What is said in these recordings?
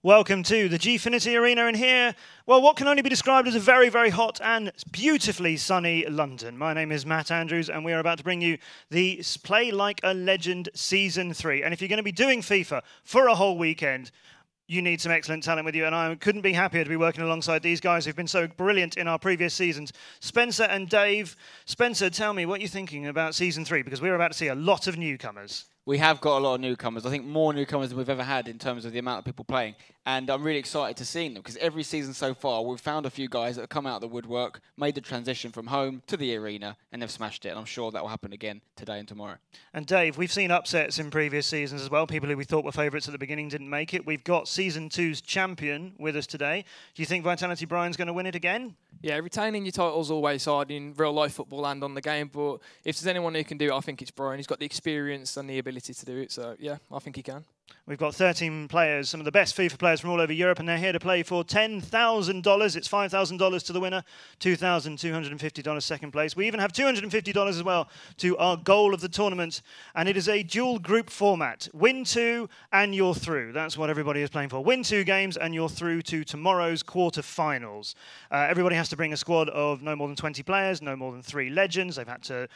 Welcome to the Gfinity Arena in here, well, what can only be described as a very, very hot and beautifully sunny London. My name is Matt Andrews, and we are about to bring you the Play Like a Legend Season 3. And if you're going to be doing FIFA for a whole weekend, you need some excellent talent with you, and I couldn't be happier to be working alongside these guys who've been so brilliant in our previous seasons. Spencer and Dave. Spencer, tell me what you're thinking about Season 3, because we're about to see a lot of newcomers. We have got a lot of newcomers. I think more newcomers than we've ever had in terms of the amount of people playing. And I'm really excited to see them because every season so far, we've found a few guys that have come out of the woodwork, made the transition from home to the arena, and they've smashed it. And I'm sure that will happen again today and tomorrow. And Dave, we've seen upsets in previous seasons as well. People who we thought were favourites at the beginning didn't make it. We've got Season 2's champion with us today. Do you think Vitality Brian's going to win it again? Yeah, retaining your title's always hard in real-life football and on the game, but if there's anyone who can do it, I think it's Brian. He's got the experience and the ability to do it, so yeah, I think he can. We've got 13 players, some of the best FIFA players from all over Europe, and they're here to play for $10,000. It's $5,000 to the winner, $2,250 second place. We even have $250 as well to our goal of the tournament, and it is a dual group format. Win 2 and you're through. That's what everybody is playing for. Win 2 games and you're through to tomorrow's quarter-finals. Everybody has to bring a squad of no more than 20 players, no more than 3 legends. They've had to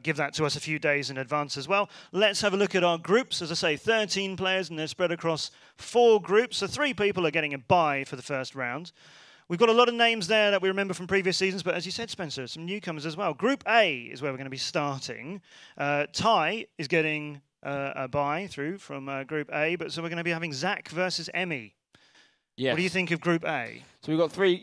give that to us a few days in advance as well. Let's have a look at our groups. As I say, 13 players, and they're spread across 4 groups. So 3 people are getting a bye for the first round. We've got a lot of names there that we remember from previous seasons, but as you said, Spencer, some newcomers as well. Group A is where we're going to be starting. Ty is getting a bye through from Group A, but so we're going to be having Zach versus Emmy. Yes. What do you think of Group A? So we've got 3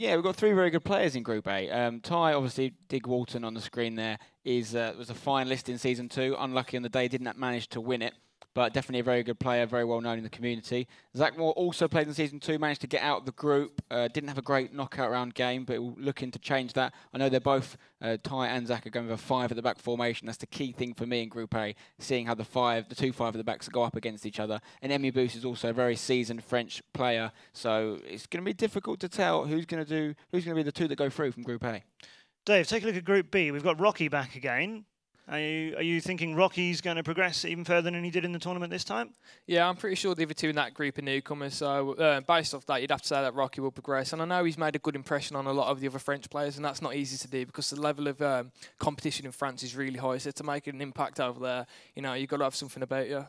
very good players in Group A. Ty, obviously, Dig Walton on the screen there, was a finalist in Season 2. Unlucky on the day, didn't manage to win it. But definitely a very good player, very well known in the community. ZacMoore also played in Season 2, managed to get out of the group. Didn't have a great knockout round game, but we're looking to change that. I know they're both, Ty and Zach, are going with a 5 at the back formation. That's the key thing for me in Group A, seeing how the 2 5 at the backs go up against each other. And Emiboost is also a very seasoned French player, so it's going to be difficult to tell who's going to be the 2 that go through from Group A. Dave, take a look at Group B. We've got Rocky back again. Are you thinking Rocky's going to progress even further than he did in the tournament this time? Yeah, I'm pretty sure the other 2 in that group are newcomers. So based off that, you'd have to say that Rocky will progress. And I know he's made a good impression on a lot of the other French players, and that's not easy to do because the level of competition in France is really high. So to make an impact over there, you've got to have something about you.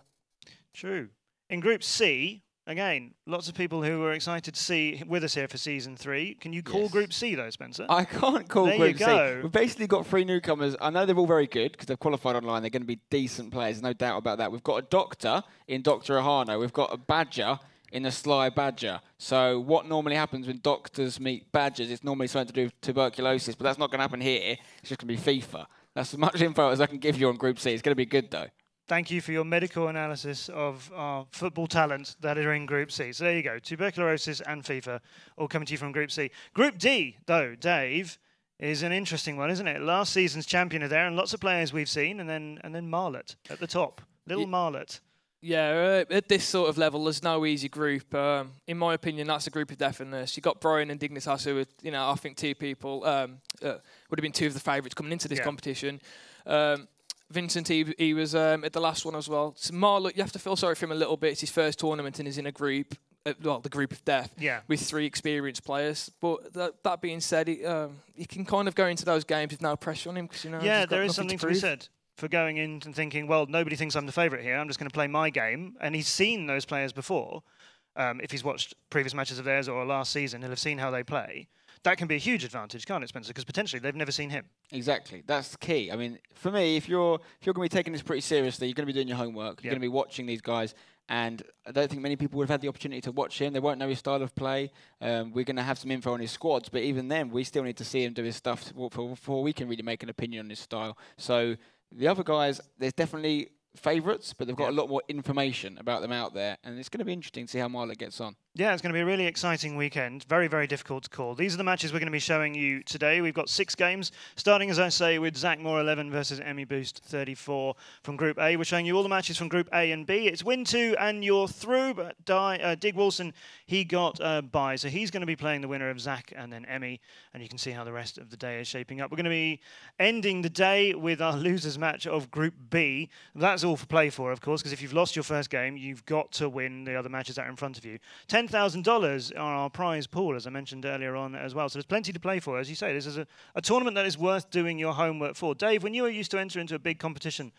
True. In Group C, again, lots of people who were excited to see with us here for Season 3. Can you call Group C, though, Spencer? I can't call Group C. We've basically got 3 newcomers. I know they're all very good because they've qualified online. They're going to be decent players, no doubt about that. We've got a Doctor in Dr. Ahano. We've got a Badger in a Sly Badger. So what normally happens when doctors meet badgers, it's normally something to do with tuberculosis, but that's not going to happen here. It's just going to be FIFA. That's as much info as I can give you on Group C. It's going to be good, though. Thank you for your medical analysis of our football talent that are in Group C. So there you go, tuberculosis and FIFA all coming to you from Group C. Group D, though, Dave, is an interesting one, isn't it? Last season's champion are there, and lots of players we've seen, and then Marlet at the top, little Marlet. Yeah, at this sort of level, there's no easy group. In my opinion, that's a group of definiteness. You've got Brian and Dignitas, who are, I think 2 people would have been 2 of the favourites coming into this competition. Vincent, he was at the last one as well. So Marlock, you have to feel sorry for him a little bit. It's his first tournament and he's in a group, the group of death, with 3 experienced players. But that being said, he can kind of go into those games with no pressure on him. Cause, yeah, there is something to be said for going in and thinking, well, nobody thinks I'm the favourite here. I'm just going to play my game. And he's seen those players before. If he's watched previous matches of theirs or last season, he'll have seen how they play. That can be a huge advantage, can't it, Spencer? Because potentially they've never seen him. Exactly. That's the key. I mean, for me, if you're going to be taking this pretty seriously, you're going to be doing your homework. You're going to be watching these guys. And I don't think many people would have had the opportunity to watch him. They won't know his style of play. We're going to have some info on his squads. But even then, we still need to see him do his stuff before we can really make an opinion on his style. So the other guys, there's definitely favourites, but they've got a lot more information about them out there. And it's going to be interesting to see how Marlett gets on. Yeah, it's going to be a really exciting weekend. Very, very difficult to call. These are the matches we're going to be showing you today. We've got 6 games, starting, as I say, with ZacMoore11 versus Emiboost34 from Group A. We're showing you all the matches from Group A and B. It's win 2 and you're through, but Dig Wilson, he got a bye. So he's going to be playing the winner of Zach and then Emmy, and you can see how the rest of the day is shaping up. We're going to be ending the day with our losers match of Group B. That's all for play for, of course, because if you've lost your first game, you've got to win the other matches that are in front of you. 10 $10,000 on our prize pool, as I mentioned earlier on as well. So there's plenty to play for. As you say, this is a tournament that is worth doing your homework for. Dave, when you were used to enter into a big competition,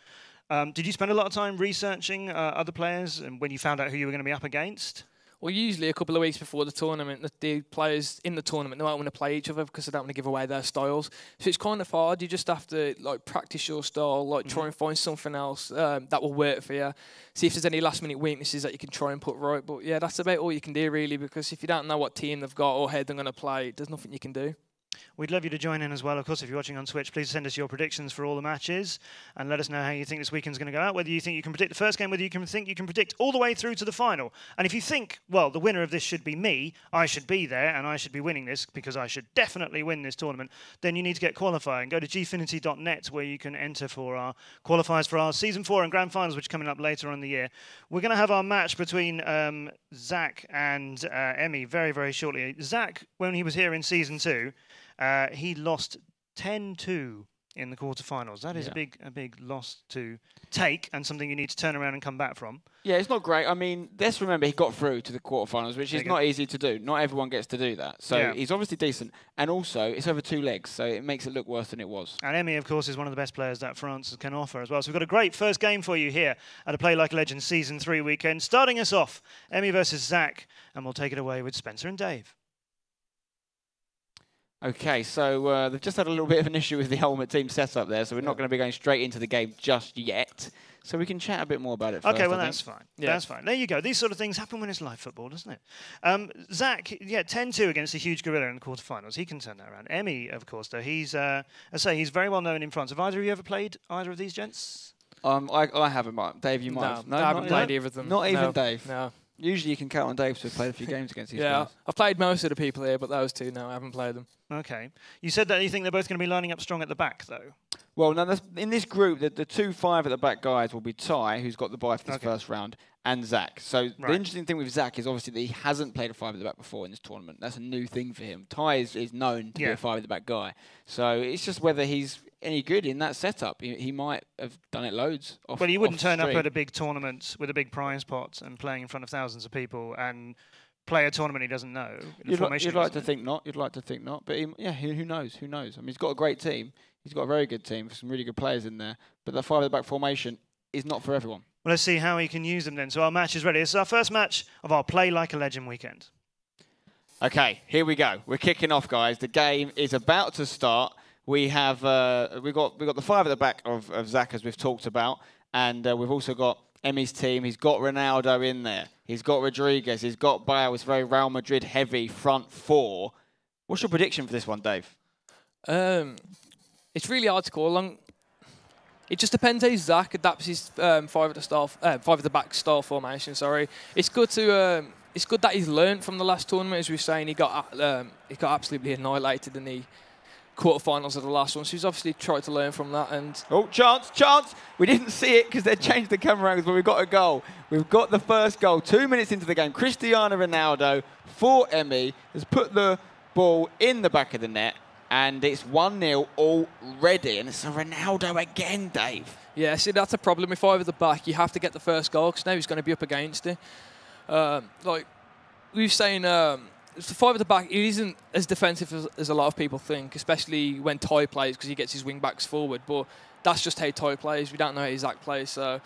did you spend a lot of time researching other players and when you found out who you were going to be up against? Well, usually a couple of weeks before the tournament, the players in the tournament, they might want to play each other because they don't want to give away their styles. So it's kind of hard. You just have to like practice your style, like try and find something else that will work for you. See if there's any last-minute weaknesses that you can try and put right. But yeah, that's about all you can do really, because if you don't know what team they've got or how they're going to play, there's nothing you can do. We'd love you to join in as well. Of course, if you're watching on Twitch, please send us your predictions for all the matches and let us know how you think this weekend's going to go out, whether you think you can predict the first game, whether you can think you can predict all the way through to the final. And if you think, well, the winner of this should be me, I should be there and I should be winning this because I should definitely win this tournament, then you need to get qualifying. Go to Gfinity.net where you can enter for our qualifiers for our Season 4 and Grand Finals, which are coming up later on in the year. We're going to have our match between Zach and Emmy very, very shortly. Zach, when he was here in Season 2, he lost 10-2 in the quarterfinals. That is a big loss to take and something you need to turn around and come back from. Yeah, it's not great. I mean, let's remember he got through to the quarterfinals, which is not easy to do. Not everyone gets to do that. So he's obviously decent. And also, it's over 2 legs, so it makes it look worse than it was. And Emmy, of course, is one of the best players that France can offer as well. So we've got a great first game for you here at a Play Like a Legend Season 3 weekend. Starting us off, Emmy versus Zach, and we'll take it away with Spencer and Dave. Okay, so they've just had a little bit of an issue with the Ultimate Team setup there, so we're not going to be going straight into the game just yet. So we can chat a bit more about it first. Okay, well, that's fine. Yeah. That's fine. There you go. These sort of things happen when it's live football, doesn't it? Zach, 10-2 against a huge gorilla in the quarterfinals. He can turn that around. Emmy, of course, though, he's, I say, he's very well known in France. Have either of you ever played either of these gents? I haven't. Dave, you might have. No, I haven't played either of them. Not even Dave? No. Usually you can count on Dave to have played a few games against these guys. I've played most of the people here, but those two, no, I haven't played them. Okay. You said that you think they're both going to be lining up strong at the back, though. Well, now in this group, the 2 5 at the back guys will be Ty, who's got the bye for this first round, and Zach. So the interesting thing with Zach is obviously that he hasn't played a 5 at the back before in this tournament. That's a new thing for him. Ty is known to be a 5 at the back guy. So it's just whether he's any good in that setup. He might have done it loads. But he wouldn't turn up at a big tournament with a big prize pot and playing in front of thousands of people and play a tournament he doesn't know. You'd like to think not. You'd like to think not. But who knows? Who knows? I mean, he's got a great team. He's got a very good team, some really good players in there. But the 5 at the back formation is not for everyone. Well, let's see how he can use them then. So our match is ready. This is our first match of our Play Like a Legend weekend. Okay, here we go. We're kicking off, guys. The game is about to start. We have we got the 5 at the back of Zach, as we've talked about, and we've also got Emmy's team. He's got Ronaldo in there. He's got Rodriguez. He's got Bale. It's very Real Madrid heavy front 4. What's your prediction for this one, Dave? It's really hard to call on. It just depends how Zach adapts his 5 at the back style formation. Sorry, it's good to it's good that he's learned from the last tournament. As we were saying, he got absolutely annihilated in the quarterfinals of the last one. So he's obviously tried to learn from that. And chance! We didn't see it because they changed the camera angles, but we've got a goal. We've got the first goal. 2 minutes into the game, Cristiano Ronaldo for Emmy has put the ball in the back of the net. And it's 1-0 already. And it's a Ronaldo again, Dave. Yeah, see, that's a problem with 5 at the back. You have to get the first goal because now he's going to be up against it. Like we were saying, the 5 at the back, he isn't as defensive as a lot of people think, especially when Ty plays because he gets his wing-backs forward. But that's just how Ty plays. We don't know how Zach plays. So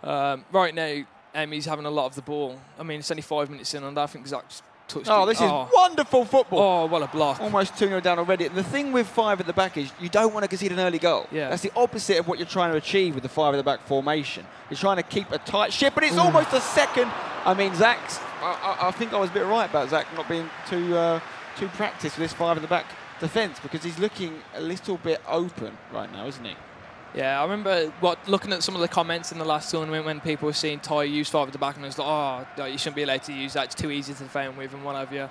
right now, Emmy's having a lot of the ball. I mean, it's only 5 minutes in, and I think Zach's touched it. This is wonderful football. Oh, what a block. Almost 2-0 down already. The thing with 5 at the back is you don't want to concede an early goal. Yeah. That's the opposite of what you're trying to achieve with the 5 at the back formation. You're trying to keep a tight ship, but it's almost a second. I mean, Zach's... I think I was a bit right about Zach not being too practiced with this 5 at the back defence because he's looking a little bit open right now, isn't he? Yeah, I remember looking at some of the comments in the last tournament when people were seeing Ty use 5 at the back and it was like, oh, you shouldn't be allowed to use that. It's too easy to defend with and what have you.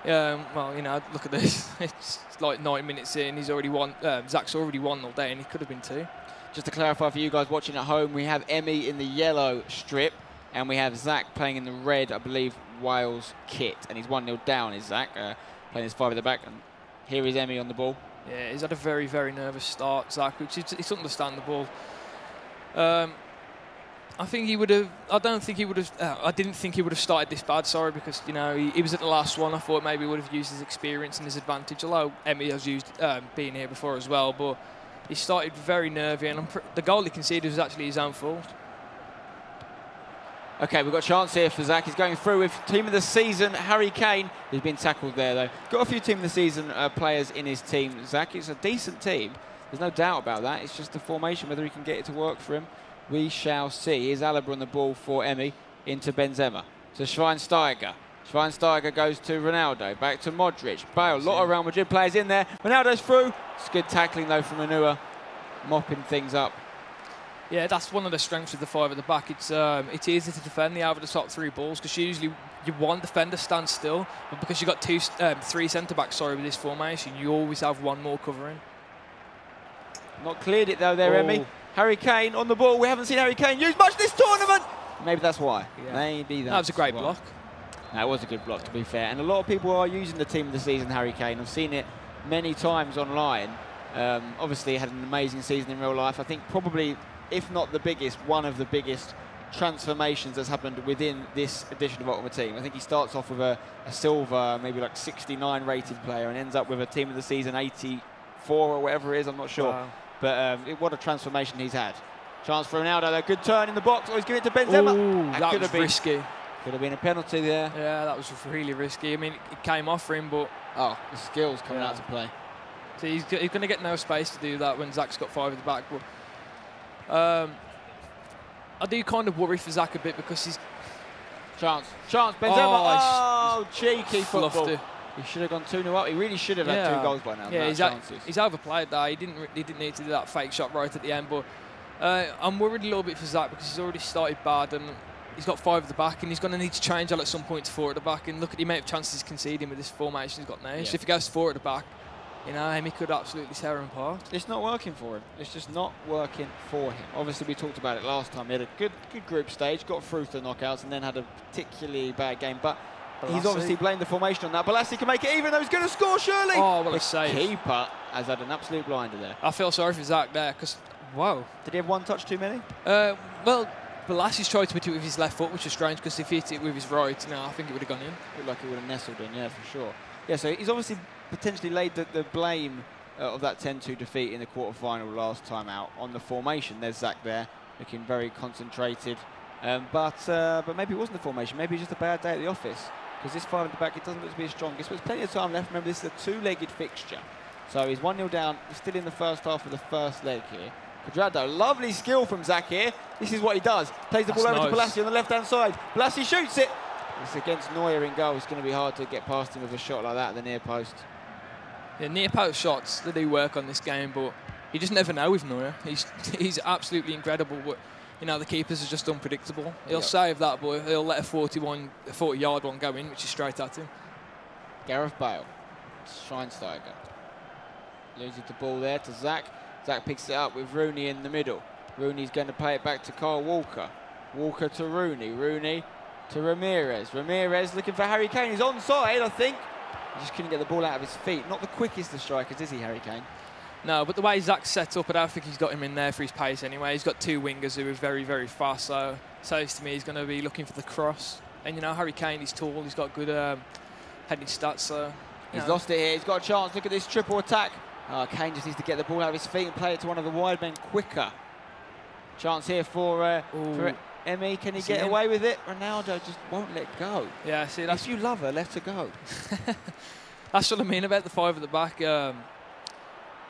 Well, you know, look at this. It's like 9 minutes in. He's already won. Zach's already won all day and he could have been 2. Just to clarify for you guys watching at home, we have Emmy in the yellow strip and we have Zach playing in the red, I believe, Wales kit. And he's 1-0 down, is Zach, playing his 5 at the back. And here is Emmy on the ball. Yeah, he's had a very, very nervous start, Zach, which is it's understandable. I think he would have. I don't think he would have. I didn't think he would have started this bad. Sorry, because you know he was at the last one. I thought maybe he would have used his experience and his advantage. Although Emmy has used being here before as well, but he started very nervy, and the goal he conceded was actually his own fault. Okay, we've got a chance here for Zach. He's going through with Team of the Season, Harry Kane. He's been tackled there, though. Got a few Team of the Season players in his team, Zach. It's a decent team. There's no doubt about that. It's just the formation, whether he can get it to work for him. We shall see. Here's Alaba on the ball for Emmy, into Benzema, to Schweinsteiger. Schweinsteiger goes to Ronaldo, back to Modric. Bale, a lot of Real Madrid players in there. Ronaldo's through. It's good tackling, though, from Anua, mopping things up. Yeah, that's one of the strengths of the 5 at the back. It's easy to defend the over the top 3 balls because usually you want defender stand still, but because you've got 3 centre-backs, with this formation, you always have one more covering. Not cleared it, though, there, Emmy. Harry Kane on the ball. We haven't seen Harry Kane use much this tournament. Maybe that's why. Yeah. Maybe that's That was a great why. block. That was a good block, to be fair. And a lot of people are using the Team of the Season, Harry Kane. I've seen it many times online. Obviously, he had an amazing season in real life. I think probably, if not the biggest, one of the biggest transformations that's happened within this edition of Ultimate Team. I think he starts off with a silver, maybe like 69 rated player and ends up with a Team of the Season 84 or whatever it is, I'm not sure. Wow. But what a transformation he's had. Chance for Ronaldo, though. Good turn in the box. Oh, he's giving it to Benzema. Ooh, that could was have been risky. Could have been a penalty there. Yeah, that was really risky. I mean, it came off for him, but... Oh, the skills coming out to play. So he's going to get no space to do that when Zach's got 5 at the back. But I do kind of worry for Zach a bit because he's... Chance, Benzema. Oh, cheeky football. He should have gone 2-0 up. He really should have had 2 goals by now. Yeah, he's overplayed that. He didn't need to do that fake shot right at the end. But I'm worried a little bit for Zach because he's already started bad and he's got 5 at the back and he's going to need to change that at some point to 4 at the back. And look at the amount of chances he's conceding with this formation he's got now. Yeah. So if he goes to 4 at the back, you know, Emmy could absolutely tear him apart. It's not working for him. It's just not working for him. Obviously, we talked about it last time. He had a good group stage, got through to the knockouts, and then had a particularly bad game. But he's obviously blamed the formation on that. PLALC can make it even though he's going to score, surely. Oh, well, the save. Keeper has had an absolute blinder there. I feel sorry for Zach there because, wow. Did he have 1 touch too many? Well, PLALC's tried to hit it with his left foot, which is strange because if he hit it with his right, no, I think it would have gone in. Looked like it would have nestled in, yeah, for sure. Yeah, so he's obviously potentially laid the blame of that 10-2 defeat in the quarter-final last time out on the formation. There's Zach there, looking very concentrated. But maybe it wasn't the formation. Maybe it's just a bad day at the office. Because this 5 at the back, it doesn't look to be as strong. There's plenty of time left. Remember, this is a 2-legged fixture. So he's 1-0 down. He's still in the first half of the first leg here. Quadrado, lovely skill from Zach here. This is what he does. Plays the ball over to PLALC on the left-hand side. PLALC shoots it. It's against Neuer in goal. It's going to be hard to get past him with a shot like that at the near post. Yeah, near post shots, they do work on this game, but you just never know with Neuer. He's absolutely incredible, but you know the keepers are just unpredictable. He'll save that, but he'll let a 40-yard one go in, which is straight at him. Gareth Bale, Schweinsteiger, loses the ball there to Zach. Zach picks it up with Rooney in the middle. Rooney's going to play it back to Kyle Walker. Walker to Rooney. Rooney to Ramirez. Ramirez looking for Harry Kane. He's onside, I think. He just couldn't get the ball out of his feet. Not the quickest of strikers, is he, Harry Kane? No, but the way Zach's set up, I don't think he's got him in there for his pace anyway. He's got 2 wingers who are very, very fast, so says to me he's going to be looking for the cross. And, you know, Harry Kane, he's tall, he's got good heading stats, so... He's lost it here, he's got a chance. Look at this triple attack. Kane just needs to get the ball out of his feet and play it to one of the wide men quicker. Chance here for Emmy. Can he get away with it? Ronaldo just won't let go. Yeah, see, that's... If you love her, let her go. That's what I mean about the 5 at the back.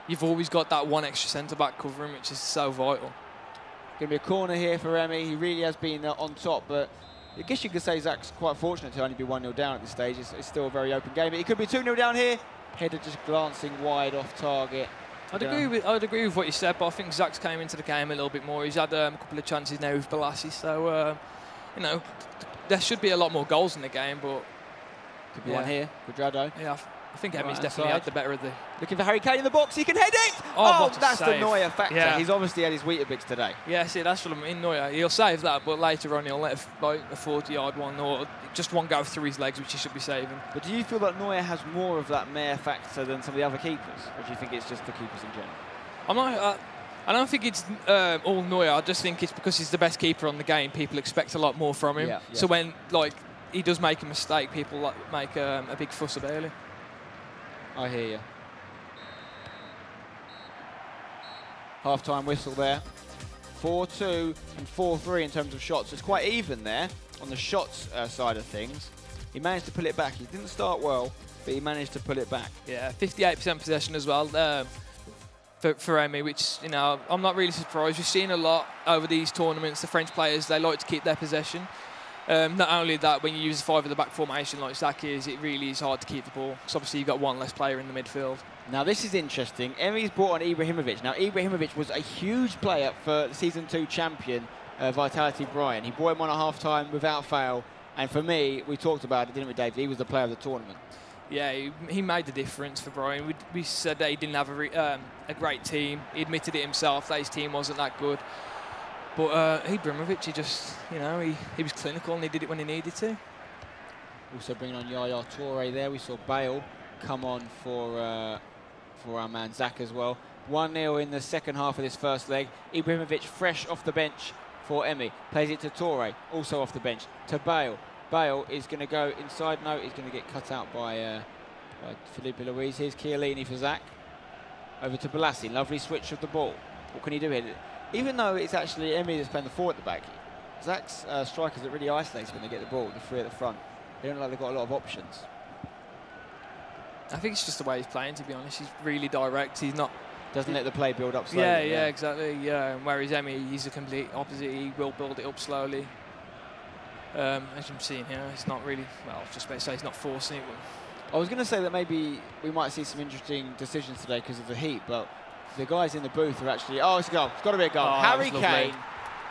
You've always got that one extra centre-back covering, which is so vital. Going to be a corner here for Emmy. He really has been on top, but I guess you could say Zach's quite fortunate to only be 1-0 down at this stage. It's still a very open game. It could be 2-0 down here. Header just glancing wide off target. I'd agree with what you said, but I think Zach's came into the game a little bit more. He's had a couple of chances now with PLALC, so you know there should be a lot more goals in the game. But could be one here, Quadrado. Yeah, I think Emmy's definitely had the better of the... Looking for Harry Kane in the box, he can head it! Oh, that's the Neuer factor. Yeah. He's obviously had his Weetabix today. Yeah, see, that's what I mean, Neuer. He'll save that, but later on he'll let a 40-yard one or just one go through his legs, which he should be saving. But do you feel that Neuer has more of that Mayor factor than some of the other keepers? Or do you think it's just the keepers in general? I don't think it's all Neuer. I just think it's because he's the best keeper on the game. People expect a lot more from him. Yeah. So when he does make a mistake, people make a big fuss about it. I hear you. Half-time whistle there. 4-2 and 4-3 in terms of shots. It's quite even there on the shots side of things. He managed to pull it back. He didn't start well, but he managed to pull it back. Yeah, 58% possession as well for Emmy, which, you know, I'm not really surprised. We've seen a lot over these tournaments. The French players, they like to keep their possession. Not only that, when you use a 5 at the back formation like Zach is, it really is hard to keep the ball. Because obviously you've got one less player in the midfield. Now this is interesting. Emmy's brought on Ibrahimovic. Now Ibrahimovic was a huge player for the Season 2 champion, Vitality Brian. He brought him on at half-time without fail. And for me, we talked about it, didn't we, Dave? He was the player of the tournament. Yeah, he made the difference for Brian. We said that he didn't have a great team. He admitted it himself that his team wasn't that good. But Ibrahimovic, he just, you know, he was clinical and he did it when he needed to. Also bringing on Yaya Toure there. We saw Bale come on for our man Zach as well. 1-0 in the second half of this first leg. Ibrahimovic fresh off the bench for Emmy. Plays it to Toure, also off the bench, to Bale. Bale is going to go inside. No, he's going to get cut out by Felipe Luis. Here's Chiellini for Zach. Over to Balassi. Lovely switch of the ball. What can he do here? Even though it's actually Emmy that's playing the 4 at the back, Zach's strikers are really isolated when they get the ball, the 3 at the front. They don't look like they've got a lot of options. I think it's just the way he's playing, to be honest. He's really direct. He's not... Doesn't let the play build up slowly. Yeah, exactly. Yeah, whereas Emmy, he's the complete opposite. He will build it up slowly. As I'm seeing here, it's not really... Well, just about to say he's not forcing it. I was going to say that maybe we might see some interesting decisions today because of the heat, but the guys in the booth are actually... Oh, it's a goal. It's got to be a goal. Oh, Harry Kane,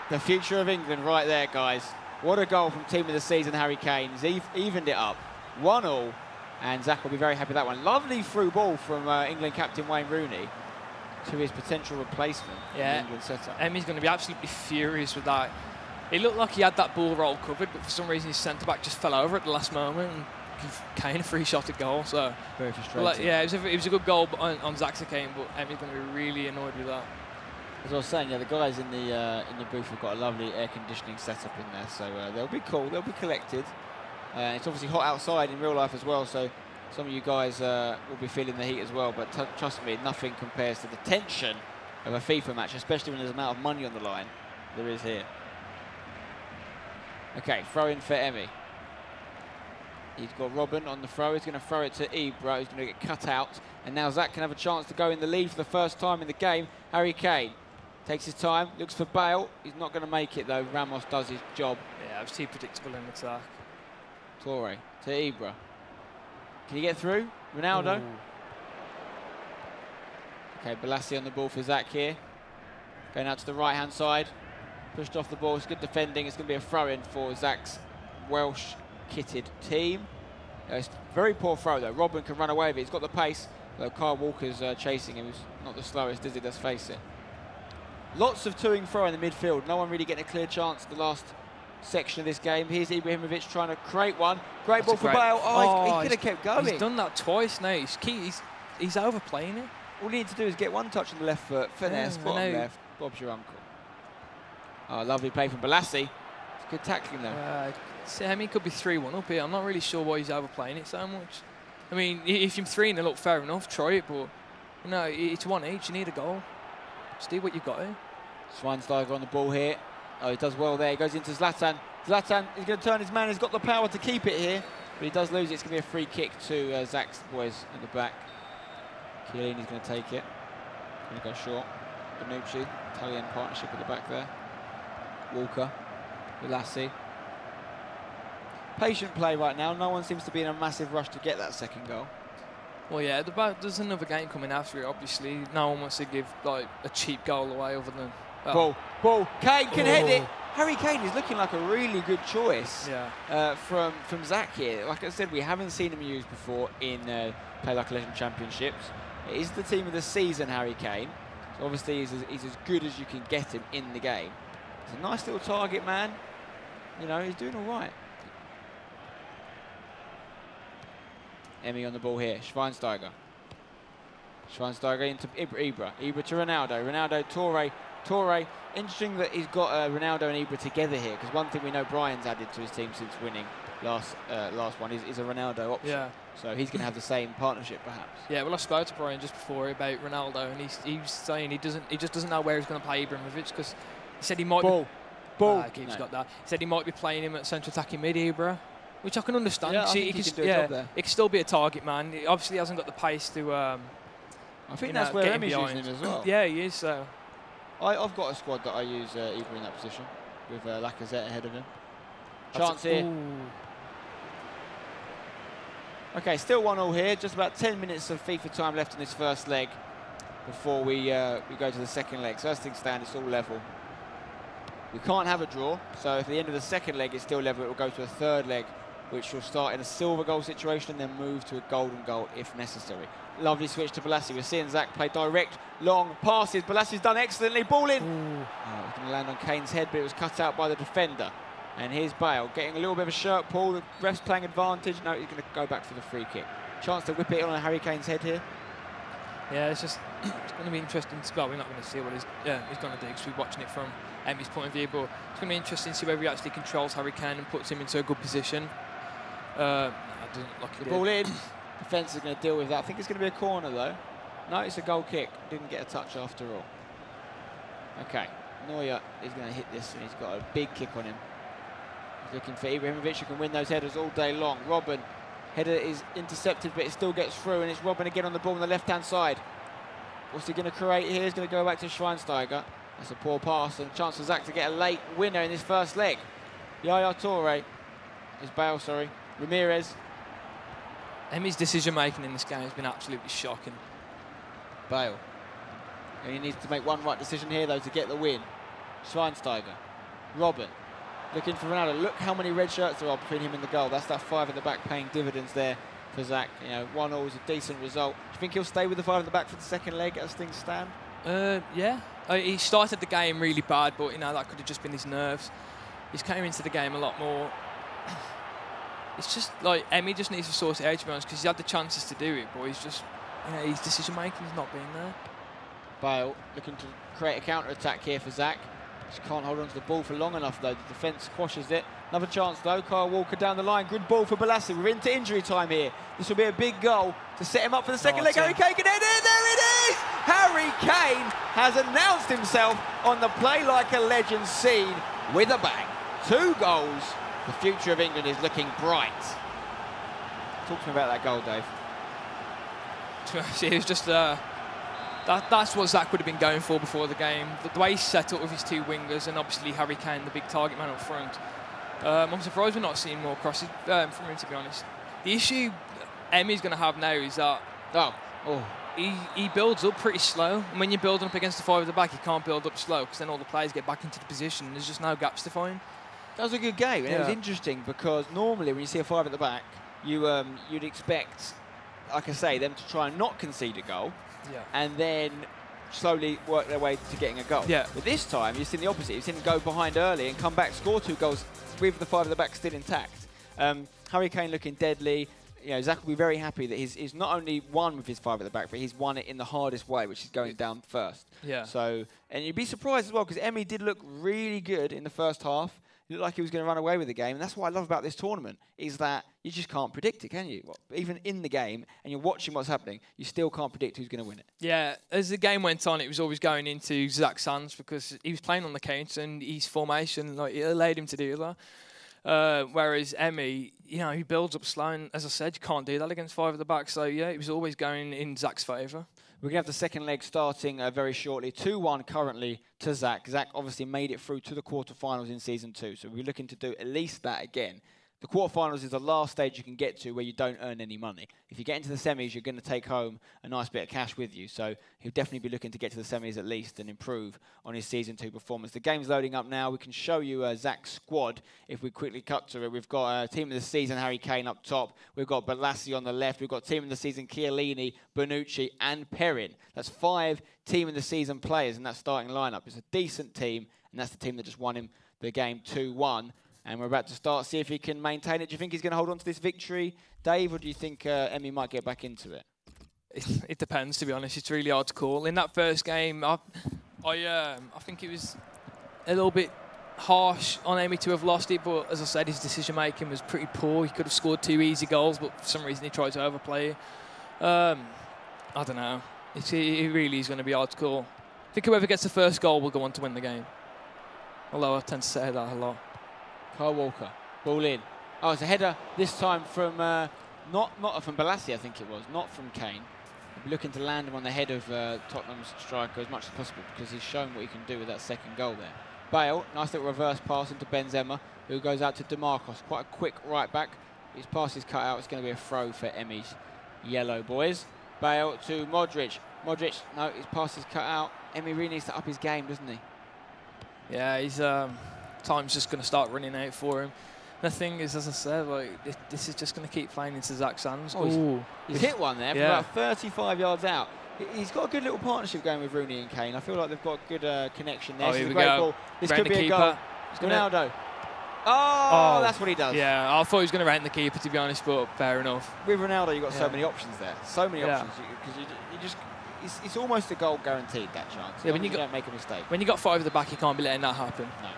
the future of England right there, guys. What a goal from Team of the Season, Harry Kane. He's evened it up. 1-1. And Zach will be very happy with that one. Lovely through ball from England captain Wayne Rooney to his potential replacement in the England setup. Emmy's going to be absolutely furious with that. It looked like he had that ball roll covered, but for some reason his centre-back just fell over at the last moment and gave Kane a free shot at goal. So very frustrating. Yeah, it was a good goal on Zach's Kane, but Emmy's going to be really annoyed with that. As I was saying, yeah, the guys in the booth have got a lovely air conditioning setup in there, so they'll be cool, they'll be collected. It's obviously hot outside in real life as well, so some of you guys will be feeling the heat as well, but trust me, nothing compares to the tension of a FIFA match, especially when there's an amount of money on the line there is here. Okay, throw in for Emmy. He's got Robin on the throw. He's going to throw it to Ibra, who's going to get cut out. And now Zach can have a chance to go in the lead for the first time in the game. Harry Kane takes his time, looks for Bale. He's not going to make it, though. Ramos does his job. Yeah, it was too predictable in attack. Toure to Ibra. Can he get through? Ronaldo. Ooh. Okay, Balassi on the ball for Zach here. Going out to the right-hand side. Pushed off the ball. It's good defending. It's going to be a throw-in for Zach's Welsh-kitted team. It's a very poor throw, though. Robin can run away with it. He's got the pace. Though Kyle Walker's chasing him. He's not the slowest, is he? Let's face it. Lots of to and fro in the midfield. No one really getting a clear chance the last section of this game. Here's Ibrahimovic trying to create one. Great ball for Bale. Oh, he could have kept going. He's done that twice now. He's overplaying it. All he needs to do is get one touch on the left foot. Finesse, bottom left. Bob's your uncle. Oh, lovely play from Balassi. It's good tackling though. Emmy could be 3-1 up here. I'm not really sure why he's overplaying it so much. I mean, if you're 3-0 up, fair enough, try it, but you know, it's 1 each. You need a goal. Just do what you've got here. Schweinsteiger on the ball here. Oh, he does well there. He goes into Zlatan. Zlatan is going to turn his man. He's got the power to keep it here, but he does lose it. It's going to be a free kick to Zach's boys at the back. Chiellini's going to take it. Going to go short. Bonucci, Italian partnership at the back there. Walker, Balassi. Patient play right now. No one seems to be in a massive rush to get that second goal. Well, yeah, there's another game coming after it, obviously. No one wants to give like a cheap goal away other than... Ball. Kane can head it. Harry Kane is looking like a really good choice from Zach here. Like I said, we haven't seen him used before in PLALC Legend Championships. It is the team of the season, Harry Kane. So obviously, he's as good as you can get him in the game. He's a nice little target man. You know, he's doing all right. Emmy on the ball here. Schweinsteiger. Schweinsteiger into Ibra. Ibra to Ronaldo. Ronaldo, Torre. Interesting that he's got Ronaldo and Ibra together here, because one thing we know Brian's added to his team since winning last one is a Ronaldo option. Yeah. So he's going to have the same partnership, perhaps. Yeah. Well, I spoke to Brian just before about Ronaldo, and he was saying he just doesn't know where he's going to play Ibrahimovic, because he said he might. Ball. Keeps got that. He said he might be playing him at central attacking mid, Ibra, which I can understand. Yeah, I think he can do a job there. He can still be a target man. He obviously hasn't got the pace to. I think that's where Emmy's using him as well. Yeah, he is. I've got a squad that I use Ibra in that position, with Lacazette ahead of him. Chance here. Ooh. Okay, still 1-1 here. Just about 10 minutes of FIFA time left in this first leg before we go to the second leg. So as things stand, it's all level. We can't have a draw, so if at the end of the second leg it's still level, it will go to a third leg, which will start in a silver goal situation and then move to a golden goal if necessary. Lovely switch to Balassi. We're seeing Zach play direct, long passes. Balassi's done excellently. Ball in. Oh, it's going to land on Kane's head, but it was cut out by the defender. And here's Bale getting a little bit of a shirt pull. The ref's playing advantage. No, he's going to go back for the free kick. Chance to whip it on Harry Kane's head here. Yeah, it's just it's going to be interesting. Well, we're not going to see what he's going to do because we're watching it from Emmy's point of view, but it's going to be interesting to see whether he actually controls Harry Kane and puts him into a good position. I didn't like the ball in. Defence is going to deal with that. I think it's going to be a corner though. No, it's a goal kick. Didn't get a touch after all. Okay, Neuer is going to hit this, and he's got a big kick on him. He's looking for Ibrahimovic, who can win those headers all day long. Robben, header is intercepted, but it still gets through, and it's Robben again on the ball on the left-hand side. What's he going to create here? He's going to go back to Schweinsteiger. That's a poor pass, and a chance for Zach to get a late winner in this first leg. Yaya Toure. Is Bale, sorry. Ramirez. Emmy's decision-making in this game has been absolutely shocking. Bale. And he needs to make one right decision here, though, to get the win. Schweinsteiger. Robben. Looking for Ronaldo. Look how many red shirts there are between him and the goal. That's that 5 at the back paying dividends there for Zach. You know, 1-0 is a decent result. Do you think he'll stay with the 5 at the back for the second leg as things stand? Yeah. He started the game really bad, but you know that could have just been his nerves. He's came into the game a lot more. It's just like Emmy just needs to sort it out, to be honest, because he's had the chances to do it, but he's just, you know, his decision making has not been there. Bale looking to create a counter attack here for Zach. Just can't hold on to the ball for long enough though. The defence quashes it. Another chance though. Kyle Walker down the line. Good ball for Balassi. We're into injury time here. This will be a big goal to set him up for the second leg. Harry Kane can head in. There it is! Harry Kane has announced himself on the Play Like a Legend scene with a bang. 2 goals. The future of England is looking bright. Talk to me about that goal, Dave. It was just that's what Zach would have been going for before the game. The way he's set up with his 2 wingers and obviously Harry Kane, the big target man up front. I'm surprised we're not seeing more crosses from him, to be honest. The issue Emmy's going to have now is that he builds up pretty slow. And when you're building up against the 5 at the back, you can't build up slow because then all the players get back into the position and there's just no gaps to find. That was a good game, and it was interesting because normally when you see a 5 at the back, you'd expect, like I say, them to try and not concede a goal, and then slowly work their way to getting a goal. Yeah. But this time, you've seen the opposite. You've seen them go behind early and come back, score 2 goals with the 5 at the back still intact. Harry Kane looking deadly. You know, Zach will be very happy that he's not only won with his 5 at the back, but he's won it in the hardest way, which is going down first. Yeah. So, and you'd be surprised as well because Emmy did look really good in the first half. He looked like he was going to run away with the game, and that's what I love about this tournament, is that you just can't predict it, can you? Well, even in the game, and you're watching what's happening, you still can't predict who's going to win it. Yeah, as the game went on, it was always going into Zach's hands because he was playing on the counter, and his formation, like, it allowed him to do that. Whereas Emmy, you know, he builds up slow, and as I said, you can't do that against 5 at the back, so yeah, it was always going in Zach's favour. We're going to have the second leg starting very shortly. 2-1 currently to Zach. Zach obviously made it through to the quarterfinals in Season 2, so we're looking to do at least that again. The quarterfinals is the last stage you can get to where you don't earn any money. If you get into the semis, you're going to take home a nice bit of cash with you. So he'll definitely be looking to get to the semis at least and improve on his Season 2 performance. The game's loading up now. We can show you Zach's squad if we quickly cut to it. We've got Team of the Season, Harry Kane up top. We've got Balassi on the left. We've got Team of the Season, Chiellini, Bonucci and Perrin. That's 5 Team of the Season players in that starting lineup. It's a decent team, and that's the team that just won him the game 2-1. And we're about to start, see if he can maintain it. Do you think he's going to hold on to this victory, Dave, or do you think Emmy might get back into it? It depends, to be honest. It's really hard to call. In that first game, I think it was a little bit harsh on Emmy to have lost it, but as I said, his decision-making was pretty poor. He could have scored 2 easy goals, but for some reason he tried to overplay it. I don't know. It really is going to be hard to call. I think whoever gets the first goal will go on to win the game. Although I tend to say that a lot. Kyle Walker, ball in. Oh, it's a header this time from, not from Balassi, I think it was, not from Kane. Looking to land him on the head of Tottenham's striker as much as possible because he's shown what he can do with that second goal there. Bale, nice little reverse pass into Benzema, who goes out to DeMarcos. Quite a quick right back. His pass is cut out. It's going to be a throw for Emmy's yellow boys. Bale to Modric. Modric, no, his pass is cut out. Emmy really needs to up his game, doesn't he? Yeah, his time's just going to start running out for him. The thing is, as I said, like this is just going to keep playing into Zach's hands. Oh, he's hit one there from about 35 yards out. He's got a good little partnership going with Rooney and Kane. I feel like they've got a good connection there. This is a great ball. This could be a goal. Ronaldo. Oh, that's what he does. Yeah, I thought he was going to round the keeper, to be honest, but fair enough. With Ronaldo, you've got so many options there. So many options. Because you just... It's almost a goal guaranteed, that chance. Yeah, when you don't make a mistake. When you've got 5 at the back, you can't be letting that happen. No.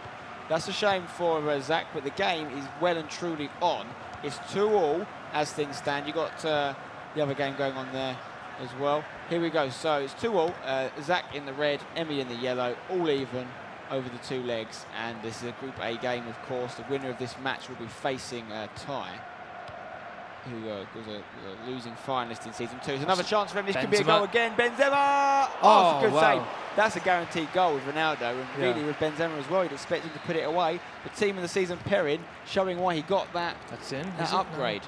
That's a shame for Zach, but the game is well and truly on. It's 2-2 as things stand. You've got the other game going on there as well. Here we go. So it's 2-2. Zach in the red, Emmy in the yellow, all even over the 2 legs. And this is a Group A game, of course. The winner of this match will be facing Ty, who was a losing finalist in Season 2. It's another chance for him. This could be a goal again. Benzema! Oh, it's a good save. That's a guaranteed goal with Ronaldo, and really with Benzema as well. You'd expect him to put it away. The team of the season, Perrin, showing why he got that, that upgrade.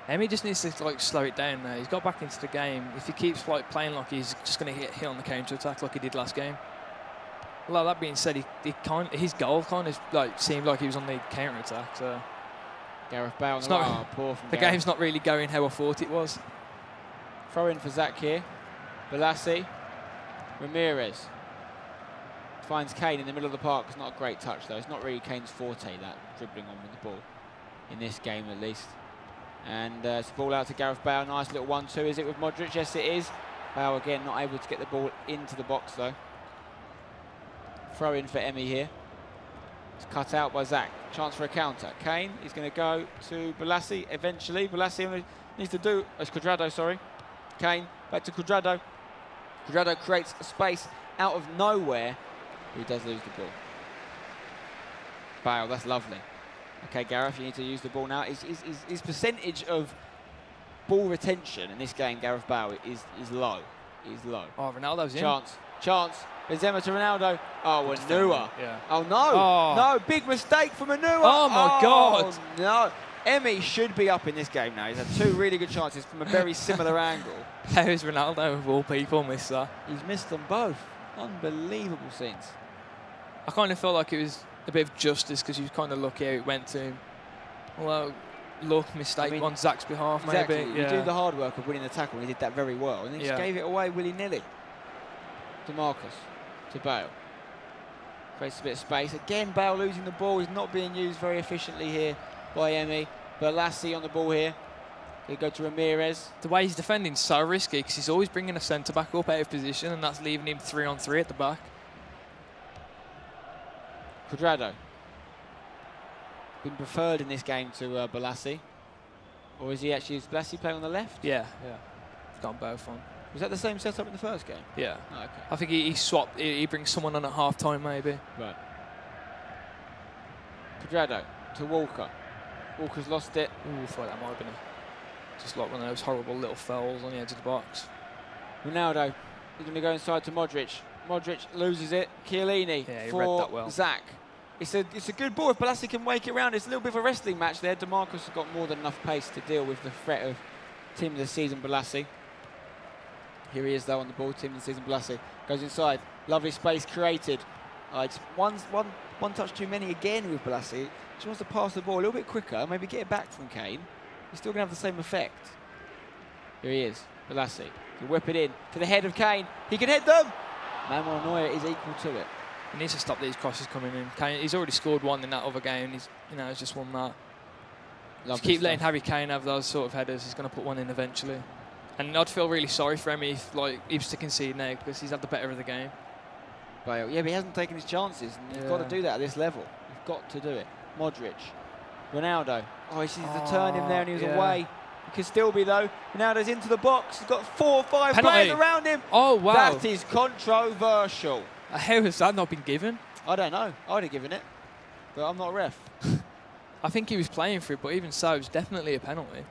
Emmy just needs to slow it down now. He's got back into the game. If he keeps playing like he's just going to hit on the counter-attack like he did last game. Well, that being said, his goal kind of seemed like he was on the counter-attack. So Gareth Bale, poor from the game's not really going how I thought it was. Throw in for Zach here. Balassi, Ramirez finds Kane in the middle of the park. It's not a great touch though. It's not really Kane's forte, that dribbling on with the ball in this game at least. And it's a ball out to Gareth Bale. Nice little 1-2. Is it with Modric? Yes, it is. Bale again not able to get the ball into the box though. Throw in for Emmy here. It's cut out by Zach. Chance for a counter. Kane is going to go to Balassi eventually. Balassi needs to do... It's Cuadrado, sorry. Kane back to Cuadrado. Cuadrado creates a space out of nowhere. He does lose the ball. Bale, that's lovely. Okay, Gareth, you need to use the ball now. His percentage of ball retention in this game, Gareth Bale, is low. Is low. Oh, Ronaldo's in. Chance. Benzema to Ronaldo. Oh, Anua. Yeah. Oh, no. No, big mistake from Anua. Oh, my God. No. Emmy should be up in this game now. He's had 2 really good chances from a very similar angle. How is Ronaldo, of all people, missed that? He's missed them both. Unbelievable scenes. I kind of felt like it was a bit of justice because you kind of lucky how it went to him. Well, mistake on Zach's behalf, exactly. maybe. You do the hard work of winning the tackle, and he did that very well. And then he just gave it away willy-nilly. DeMarcus to Bale. Creates a bit of space. Again, Bale losing the ball. He's not being used very efficiently here by Emmy. Balassi on the ball here. They go to Ramirez. The way he's defending is so risky because he's always bringing a centre-back up out of position, and that's leaving him 3-on-3 at the back. Cuadrado. Been preferred in this game to Balassi. Or is he actually, is Balassi playing on the left? Yeah. Got both on. Was that the same setup in the first game? Yeah. Oh, okay. I think he swapped. He brings someone on at half-time, maybe. Right. Cuadrado to Walker. Walker's lost it. Ooh, I thought that might have been just like one of those horrible little fouls on the edge of the box. Ronaldo is going to go inside to Modric. Modric loses it. Chiellini for read that well. Zach. It's a good ball if Balassi can wake it around. It's a little bit of a wrestling match there. DeMarcus has got more than enough pace to deal with the threat of team of the season Balassi. Here he is though on the ball. Team of the season Balassi goes inside. Lovely space created. It's one touch too many again with Balassi. She wants to pass the ball a little bit quicker, maybe get it back from Kane. He's still going to have the same effect. Here he is, Balassi. He'll whip it in to the head of Kane. He can head them. Manuel Neuer is equal to it. He needs to stop these crosses coming in. Kane, he's already scored one in that other game. He's just won that. If you keep letting Harry Kane have those sort of headers, he's going to put one in eventually. And I'd feel really sorry for Emmy if he was to concede now because he's had the better of the game. Bale, yeah, but he hasn't taken his chances. And you've got to do that at this level. You've got to do it. Modric, Ronaldo. Oh, he sees the turn him there and he was away. He could still be though. Ronaldo's into the box. He's got 4 or 5 players around him. Oh wow! That is controversial. How has that not been given? I don't know. I'd have given it, but I'm not a ref. I think he was playing for it, but even so, it's definitely a penalty.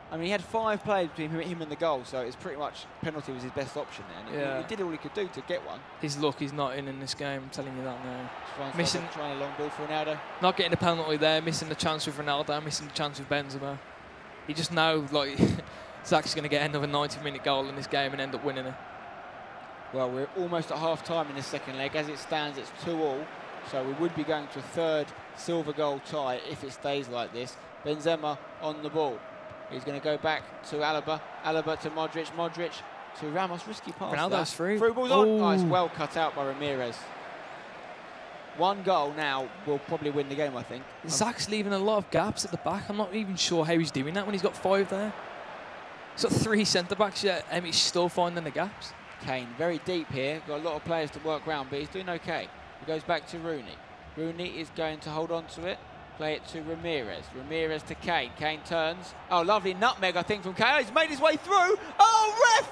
I mean, he had 5 players between him and the goal, so it's pretty much penalty was his best option there. And he did all he could do to get one. His luck is not in this game, I'm telling you that now. Trying a long ball for Ronaldo. Not getting a penalty there, missing the chance with Ronaldo, missing the chance with Benzema. You just know, like, Zac's going to get another 90-minute goal in this game and end up winning it. Well, we're almost at half-time in this second leg. As it stands, it's 2-2. So we would be going to a third silver goal tie if it stays like this. Benzema on the ball. He's going to go back to Alaba. Alaba to Modric. Modric to Ramos. Risky pass. Ronaldo's free. Through ball's on. Oh, it's well cut out by Ramirez. 1 goal now will probably win the game, I think. Zac's leaving a lot of gaps at the back. I'm not even sure how he's doing that when he's got 5 there. He's got 3 centre-backs yet. Emmy's still finding the gaps. Kane very deep here. Got a lot of players to work around, but he's doing okay. He goes back to Rooney. Rooney is going to hold on to it. Play it to Ramirez. Ramirez to Kane. Kane turns. Oh, lovely nutmeg, I think, from Kane. Oh, he's made his way through. Oh, ref!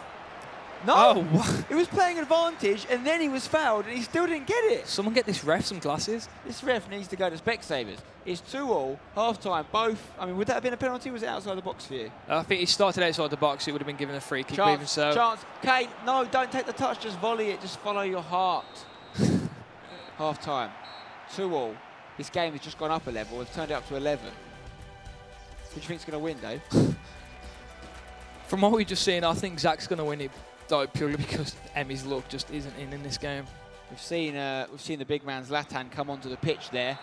No! Oh, he was playing advantage, and then he was fouled, and he still didn't get it. Someone get this ref some glasses. This ref needs to go to Specsavers. It's 2-2, half-time, both. I mean, would that have been a penalty, or was it outside the box for you? I think he started outside the box. It would have been given a free kick. Chance, even so. Chance. Kane, no, don't take the touch. Just volley it. Just follow your heart. Half-time, 2-2. This game has just gone up a level. We've turned it up to 11. Who do you think's going to win, Dave? From what we've just seen, I think Zac's going to win it, though, purely because Emmy's luck just isn't in this game. We've seen the big man Zlatan come onto the pitch there.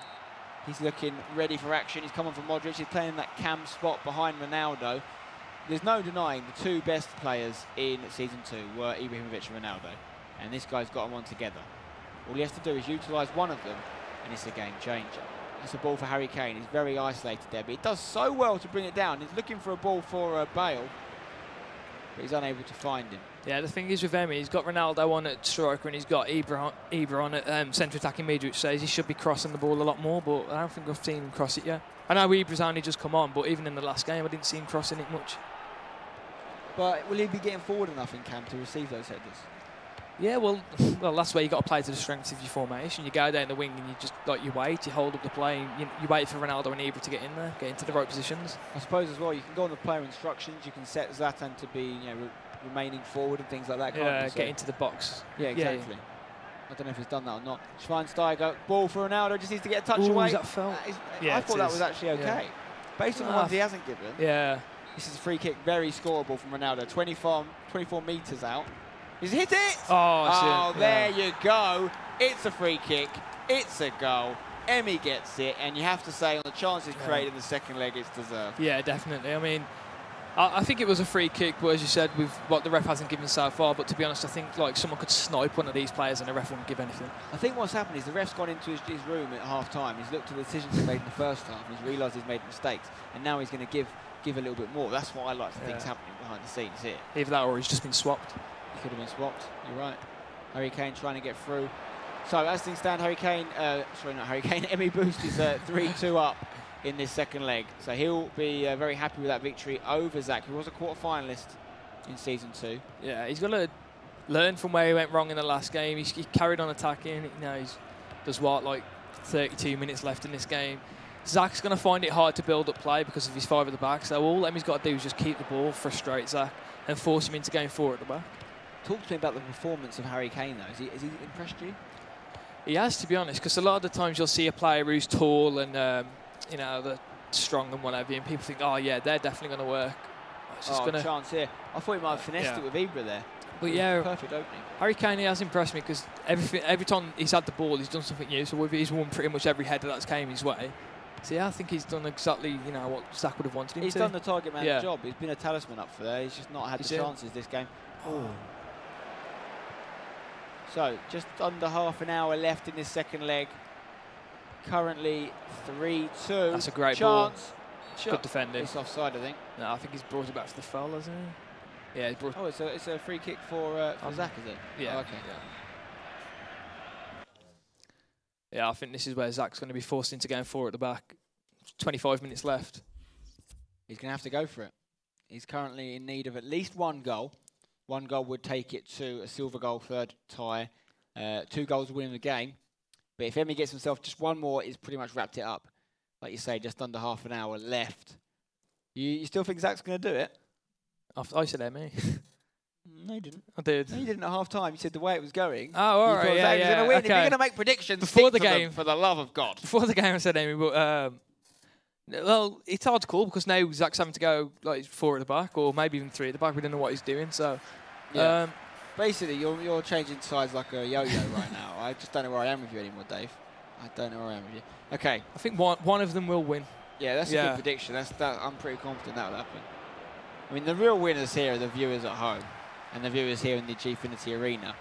He's looking ready for action. He's coming from Modric. He's playing that cam spot behind Ronaldo. There's no denying the 2 best players in Season 2 were Ibrahimovic and Ronaldo. And this guy's got them on together. All he has to do is utilise one of them, and it's a game changer. It's a ball for Harry Kane. He's very isolated there, but he does so well to bring it down. He's looking for a ball for Bale, but he's unable to find him. Yeah, the thing is with Emmy, he's got Ronaldo on at striker and he's got Ibra on at centre attacking mid, which says he should be crossing the ball a lot more, but I don't think I've seen him cross it yet. I know Ibra's only just come on, but even in the last game, I didn't see him crossing it much. But will he be getting forward enough in camp to receive those headers? Yeah, well, that's where you got to play to the strengths of your formation. You go down the wing and you just you wait, you hold up the play, and you wait for Ronaldo and Ibra to get in there, get into the right positions. I suppose as well, you can go on the player instructions. You can set Zlatan to be, remaining forward and things like that. Yeah, get into the box. Yeah, exactly. Yeah. I don't know if he's done that or not. Schweinsteiger, ball for Ronaldo, just needs to get a touch Ooh, away. Is that foul? I thought that was actually okay. Yeah. Based on the ones he hasn't given. Yeah. This is a free kick, very scoreable from Ronaldo. 24 metres out. He's hit it! Oh, there you go. It's a free kick. It's a goal. Emmy gets it, and you have to say on the chances created in the second leg, it's deserved. Yeah, definitely. I mean, I think it was a free kick, but as you said, with what the ref hasn't given so far. But to be honest, I think someone could snipe one of these players and the ref wouldn't give anything. I think what's happened is the ref's gone into his room at half-time. He's looked at the decisions he made in the first half, and he's realised he's made mistakes, and now he's going to give a little bit more. That's what I like to think is happening behind the scenes here. Either that or he's just been swapped. He could have been swapped. You're right. Harry Kane trying to get through. So as things stand, Emiboost is 3-2 up in this second leg. So he'll be very happy with that victory over Zac, who was a quarter-finalist in Season 2. Yeah, he's got to learn from where he went wrong in the last game. He carried on attacking. There's 32 minutes left in this game. Zac's going to find it hard to build up play because of his 5 at the back. So all Emmy's got to do is just keep the ball, frustrate Zac, and force him into going 4 at the back. Talk to me about the performance of Harry Kane, though. Has he impressed you? He has, to be honest, because a lot of the times you'll see a player who's tall and they're strong and whatever, and people think, oh yeah, they're definitely going to work. It's just gonna chance here. I thought he might have finessed it with Ibra there. But yeah, perfect opening. Harry Kane, he has impressed me because every time he's had the ball, he's done something new. So he's won pretty much every header that's came his way. So yeah, I think he's done exactly what Zac would have wanted him to. He's done the target man job. He's been a talisman up for there. He's just not had the chances this game. Oh. So, just under half an hour left in this second leg. Currently 3-2. That's a great chance. Good defending. It's offside, I think. No, I think he's brought it back to the foul, hasn't he? Yeah, he's brought. Oh, it's a free kick for Zach, is it? Yeah. Oh, okay. Yeah, I think this is where Zach's going to be forced into going 4 at the back. 25 minutes left. He's going to have to go for it. He's currently in need of at least 1 goal. 1 goal would take it to a silver goal, 3rd tie. 2 goals would win the game. But if Emmy gets himself just 1 more, he's pretty much wrapped it up. Like you say, just under half an hour left. You still think Zach's going to do it? I said Emmy. No, you didn't. I did. No, you didn't at half time. You said the way it was going. Oh, all right. Yeah, yeah. Gonna win. Okay. If you're going to make predictions, before the stick to game, them, for the love of God. Before the game, I said Emmy, but well, it's hard to call because now Zach's having to go like 4 at the back or maybe even 3 at the back. We don't know what he's doing. So, yeah. Basically, you're changing sides like a yo-yo right now. I just don't know where I am with you anymore, Dave. I don't know where I am with you. Okay. I think one of them will win. Yeah, that's a good prediction. I'm pretty confident that will happen. I mean, the real winners here are the viewers at home and the viewers here in the Gfinity Arena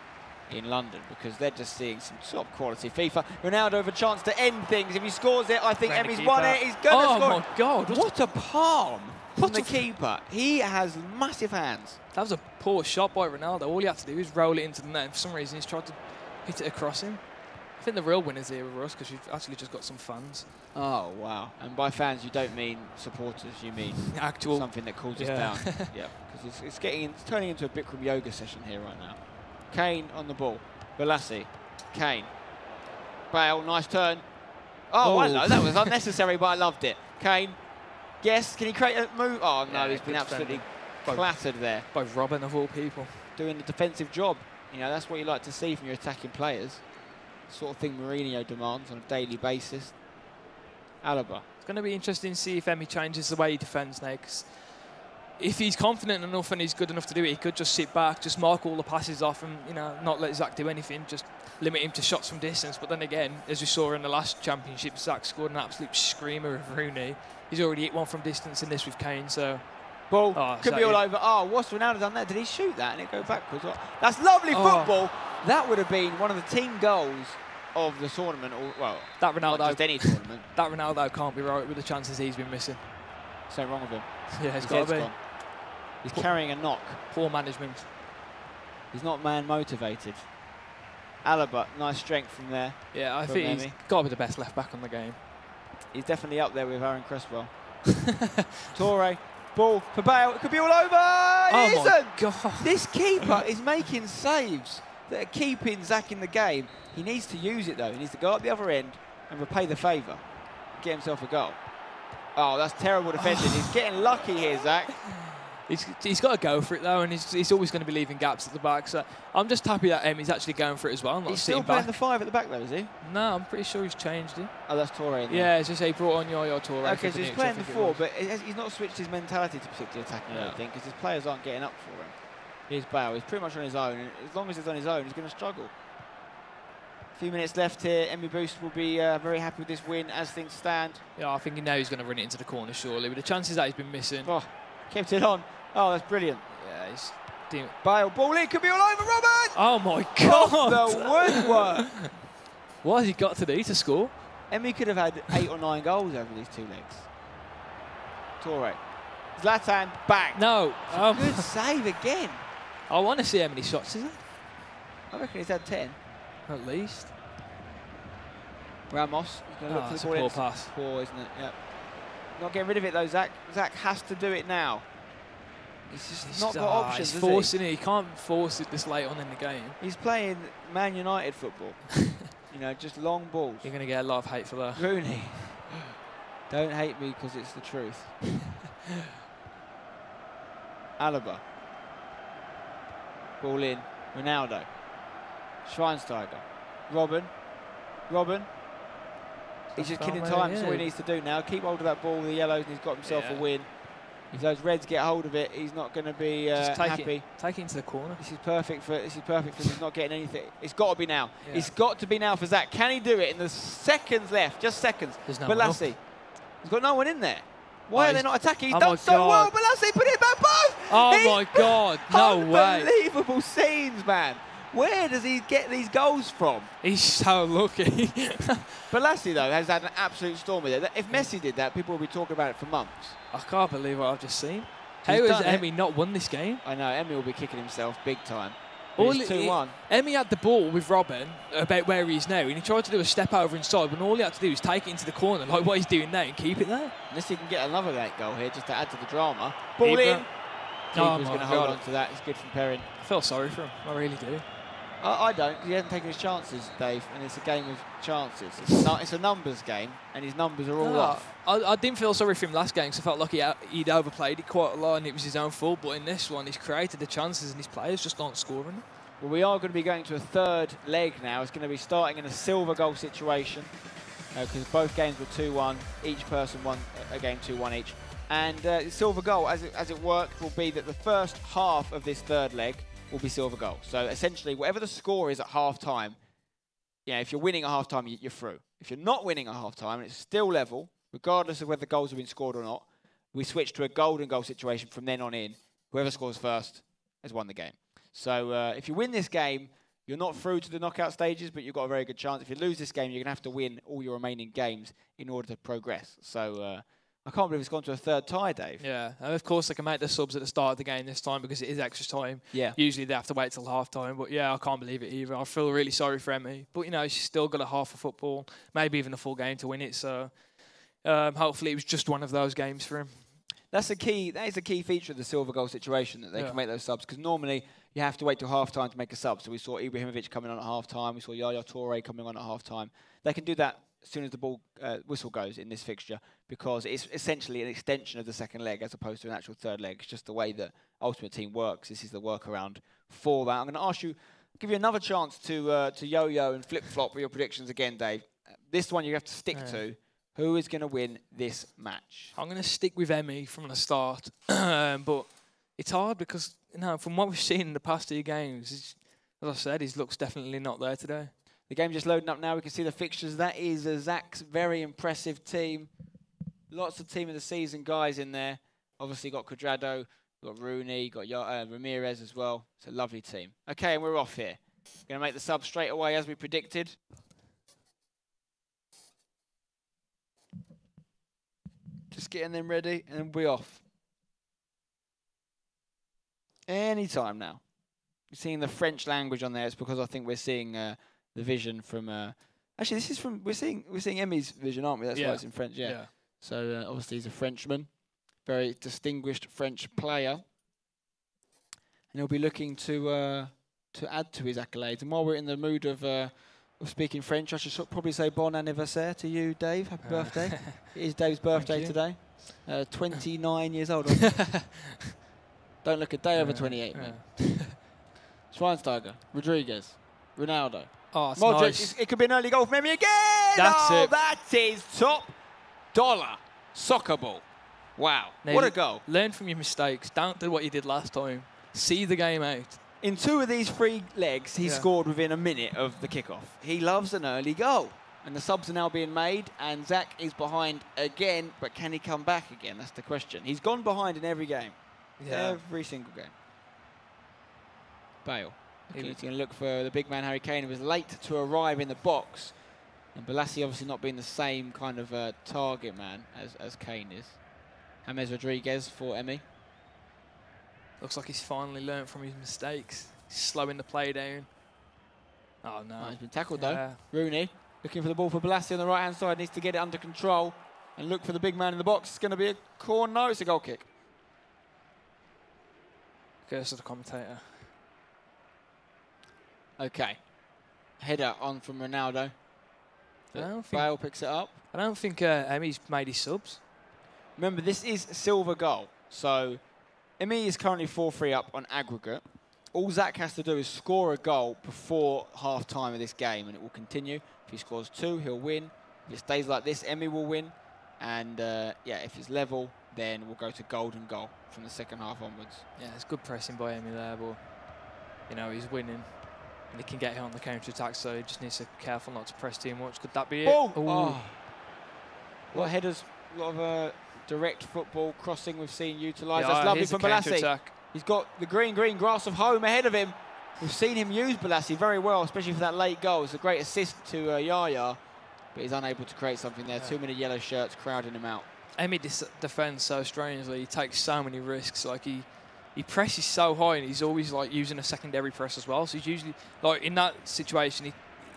in London because they're just seeing some top quality FIFA. Ronaldo with a chance to end things. If he scores it, I think Emmy's won it. He's going to score. Oh, my God. What a palm from the keeper. He has massive hands. That was a poor shot by Ronaldo. All he had to do was roll it into the net. For some reason, he's tried to hit it across him. I think the real winners here are us because we've actually just got some fans. Oh, wow. And by fans, you don't mean supporters. You mean actual something that cools us down. Yeah, because it's turning into a Bikram yoga session here right now. Kane on the ball. Balassi. Kane. Bale, nice turn. Oh, I know. That was unnecessary, but I loved it. Kane. Yes, can he create a move? Oh, no, he's been absolutely clattered there. By Robin, of all people. Doing the defensive job. You know, that's what you like to see from your attacking players. Sort of thing Mourinho demands on a daily basis. Alaba. It's going to be interesting to see if Emmy changes the way he defends now, because if he's confident enough and he's good enough to do it, he could just sit back, just mark all the passes off and, you know, not let Zach do anything, just limit him to shots from distance. But then again, as we saw in the last championship, Zach scored an absolute screamer of Rooney. He's already hit one from distance in this with Kane, so... Ball could be all over. Oh, what's Ronaldo done there? Did he shoot that and it go backwards? That's lovely football. That would have been one of the team goals of the tournament. Or, well, that Ronaldo, not just any tournament. That Ronaldo can't be right with the chances he's been missing. Something wrong with him. Yeah, he's got to be. Gone. He's carrying a knock. Poor management. He's not man motivated. Alaba, nice strength from there. Yeah, I think he's got to be the best left back on the game. He's definitely up there with Aaron Cresswell. Toure. Ball for Bale. It could be all over. Oh my God. This keeper is making saves that are keeping Zach in the game. He needs to use it, though. He needs to go up the other end and repay the favour. Get himself a goal. Oh, that's terrible defending. He's getting lucky here, Zach. He's got to go for it, though, and he's always going to be leaving gaps at the back. So I'm just happy that Emmy's actually going for it as well. He's still playing the 5 at the back, though, is he? No, I'm pretty sure he's changed it. Oh, that's Toure. Yeah, as you say, he brought on your Toure. Okay, so he's playing the 4, but he's not switched his mentality to particularly attacking, I don't think, because his players aren't getting up for him. Here's Bale. He's pretty much on his own, and as long as he's on his own, he's going to struggle. A few minutes left here. Emiboost will be very happy with this win as things stand. Yeah, I think now he's going to run it into the corner, surely. With the chances that he's been missing. Oh, kept it on. Oh, that's brilliant. Yeah, he's doing it. Bale, ball in, could be all over, Robert! Oh, my God! Off the woodwork! What has he got to do to score? Emmy could have had 8 or 9 goals over these 2 legs. Toure. Zlatan, bang! No. Good save again. I want to see how many shots is it? I reckon he's had 10. At least. Ramos. He's going to look for the ball. Poor pass. Poor, isn't it? Yep. Not getting rid of it, though, Zach. Zach has to do it now. He's not got options, he's forcing it. He can't force it this late on in the game. He's playing Man United football. You know, just long balls. You're going to get a lot of hate for that. Rooney. Don't hate me because it's the truth. Alaba. Ball in. Ronaldo. Schweinsteiger. Robin. He's just killing time. That's all he needs to do now. Keep hold of that ball with the yellows, and he's got himself a win. If those reds get hold of it, he's not going to be happy. Take it into the corner. This is perfect for him. He's not getting anything. It's got to be now. Yeah. It's got to be now for Zach. Can he do it in the seconds left? Just seconds. There's no Balassi. He's got no one in there. Why are they not attacking? He's done so well. Balassi put it back post. Oh my God! No way. Unbelievable scenes, man. Where does he get these goals from? He's so lucky. PLALC, though, has had an absolute storm with it. If Messi did that, people will be talking about it for months. I can't believe what I've just seen. How has Emmy not won this game? I know, Emmy will be kicking himself big time. It's 2-1. Emmy had the ball with Robin about where he is now, and he tried to do a step over inside, but all he had to do was take it into the corner, like what he's doing now, and keep it there. Unless he can get another late goal here, just to add to the drama. Ball in. Keeper's going to hold on to that. It's good from Perrin. I feel sorry for him. I really do. I don't. He hasn't taken his chances, Dave, and it's a game of chances. It's a numbers game, and his numbers are all off. I didn't feel sorry for him last game, because I felt like he'd overplayed it quite a lot, and it was his own fault. But in this one, he's created the chances, and his players just aren't scoring. Well, we are going to be going to a third leg now. It's going to be starting in a silver goal situation, because both games were 2-1. Each person won a game 2-1 each. And silver goal, as it worked, will be that the first half of this third leg will be silver goal. So essentially, whatever the score is at half-time, if you're winning at half-time, you're through. If you're not winning at half-time and it's still level, regardless of whether goals have been scored or not, we switch to a golden goal situation from then on in. Whoever scores first has won the game. So if you win this game, you're not through to the knockout stages, but you've got a very good chance. If you lose this game, you're going to have to win all your remaining games in order to progress. So I can't believe it's gone to a third tie, Dave. Yeah, and of course they can make the subs at the start of the game this time because it is extra time. Yeah. Usually they have to wait till half time, but yeah, I can't believe it either. I feel really sorry for Emmy, but she's still got a half of football, maybe even a full game to win it. So hopefully it was just one of those games for him. That is a key feature of the silver goal situation, that they can make those subs, because normally you have to wait till half time to make a sub. So we saw Ibrahimovic coming on at half time. We saw Yaya Toure coming on at half time. They can do that as soon as the ball whistle goes in this fixture, because it's essentially an extension of the second leg as opposed to an actual third leg. It's just the way that Ultimate Team works. This is the workaround for that. I'm going to ask you, give you another chance to yo-yo and flip-flop with your predictions again, Dave. This one you have to stick to. Who is going to win this match? I'm going to stick with Emmy from the start, but it's hard because from what we've seen in the past 2 games, as I said, his luck's definitely not there today. The game's just loading up now. We can see the fixtures. That is Zach's very impressive team. Lots of team of the season guys in there. Obviously got Cuadrado, got Rooney, got Ramirez as well. It's a lovely team. Okay, and we're off here. Going to make the sub straight away as we predicted. Just getting them ready and we're off. Anytime now. You're seeing the French language on there. It's because I think we're seeing the vision from actually this is from we're seeing Emmy's vision, aren't we? That's why it's in French. Yeah. So obviously he's a Frenchman, very distinguished French player, and he'll be looking to add to his accolades. And while we're in the mood of speaking French, I should probably say bon anniversaire to you, Dave. Happy birthday! It is Dave's birthday today. 29 years old. Don't look a day over 28, man. Schweinsteiger, Rodriguez, Ronaldo. Oh, it's Modric, nice. It could be an early goal from Emmy again! That's it. That is top dollar soccer ball. Wow, now what a goal. Learn from your mistakes. Don't do what you did last time. See the game out. In 2 of these 3 legs, he scored within a minute of the kickoff. He loves an early goal. And the subs are now being made, and Zach is behind again, but can he come back again? That's the question. He's gone behind in every game. Yeah. Every single game. Bale. He's going to look for the big man Harry Kane, who was late to arrive in the box. And PLALC obviously not being the same kind of target man as Kane is. James Rodriguez for Emmy. Looks like he's finally learnt from his mistakes. He's slowing the play down. Oh, no. He's been tackled, though. Rooney looking for the ball for PLALC on the right-hand side. Needs to get it under control and look for the big man in the box. It's going to be a corner. No, it's a goal kick. Curse of the commentator. Okay. Header on from Ronaldo. Bale picks it up. I don't think Emmy's made his subs. Remember, this is silver goal. So Emmy is currently 4-3 up on aggregate. All Zach has to do is score a goal before half-time of this game, and it will continue. If he scores 2, he'll win. If it stays like this, Emmy will win. And, if it's level, then we'll go to golden goal from the second half onwards. Yeah, it's good pressing by Emmy there, but, he's winning. And he can get hit on the counter-attack, so he just needs to be careful not to press too much. Could that be it? Oh! A lot of headers, a lot of direct football crossing we've seen utilised. That's lovely from PLALC. He's got the green grass of home ahead of him. We've seen him use Balassi very well, especially for that late goal. It's a great assist to Yaya, but he's unable to create something there. Too many yellow shirts crowding him out. Emmy defends so strangely. He takes so many risks. Like he presses so high, and he's always like using a secondary press as well. So he's usually like in that situation,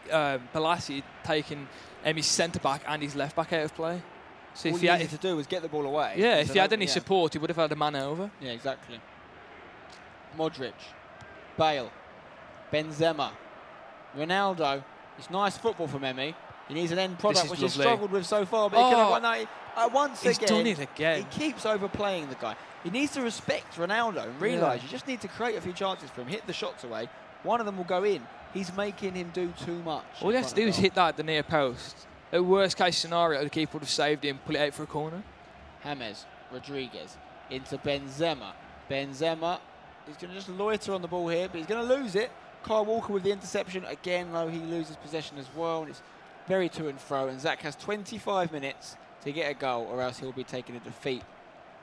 Balassi taking Emmy's centre back and his left back out of play. So all if he he needed to do was get the ball away. Yeah, so if he had any support, he would have had a man over. Yeah, exactly. Modric, Bale, Benzema, Ronaldo. It's nice football from Emmy. He needs an end product, which he's struggled with so far. But he could have won that. Once he's done it again. He keeps overplaying the guy. He needs to respect Ronaldo and realise you just need to create a few chances for him, hit the shots away. One of them will go in. He's making him do too much. All he has to do is hit that at the near post. At worst case scenario, the keeper would have saved him, pull it out for a corner. James Rodriguez into Benzema. Benzema is going to just loiter on the ball here, but he's going to lose it. Kyle Walker with the interception. Again, though, he loses possession as well, and it's very to and fro. And Zach has 25 minutes to get a goal, or else he'll be taking a defeat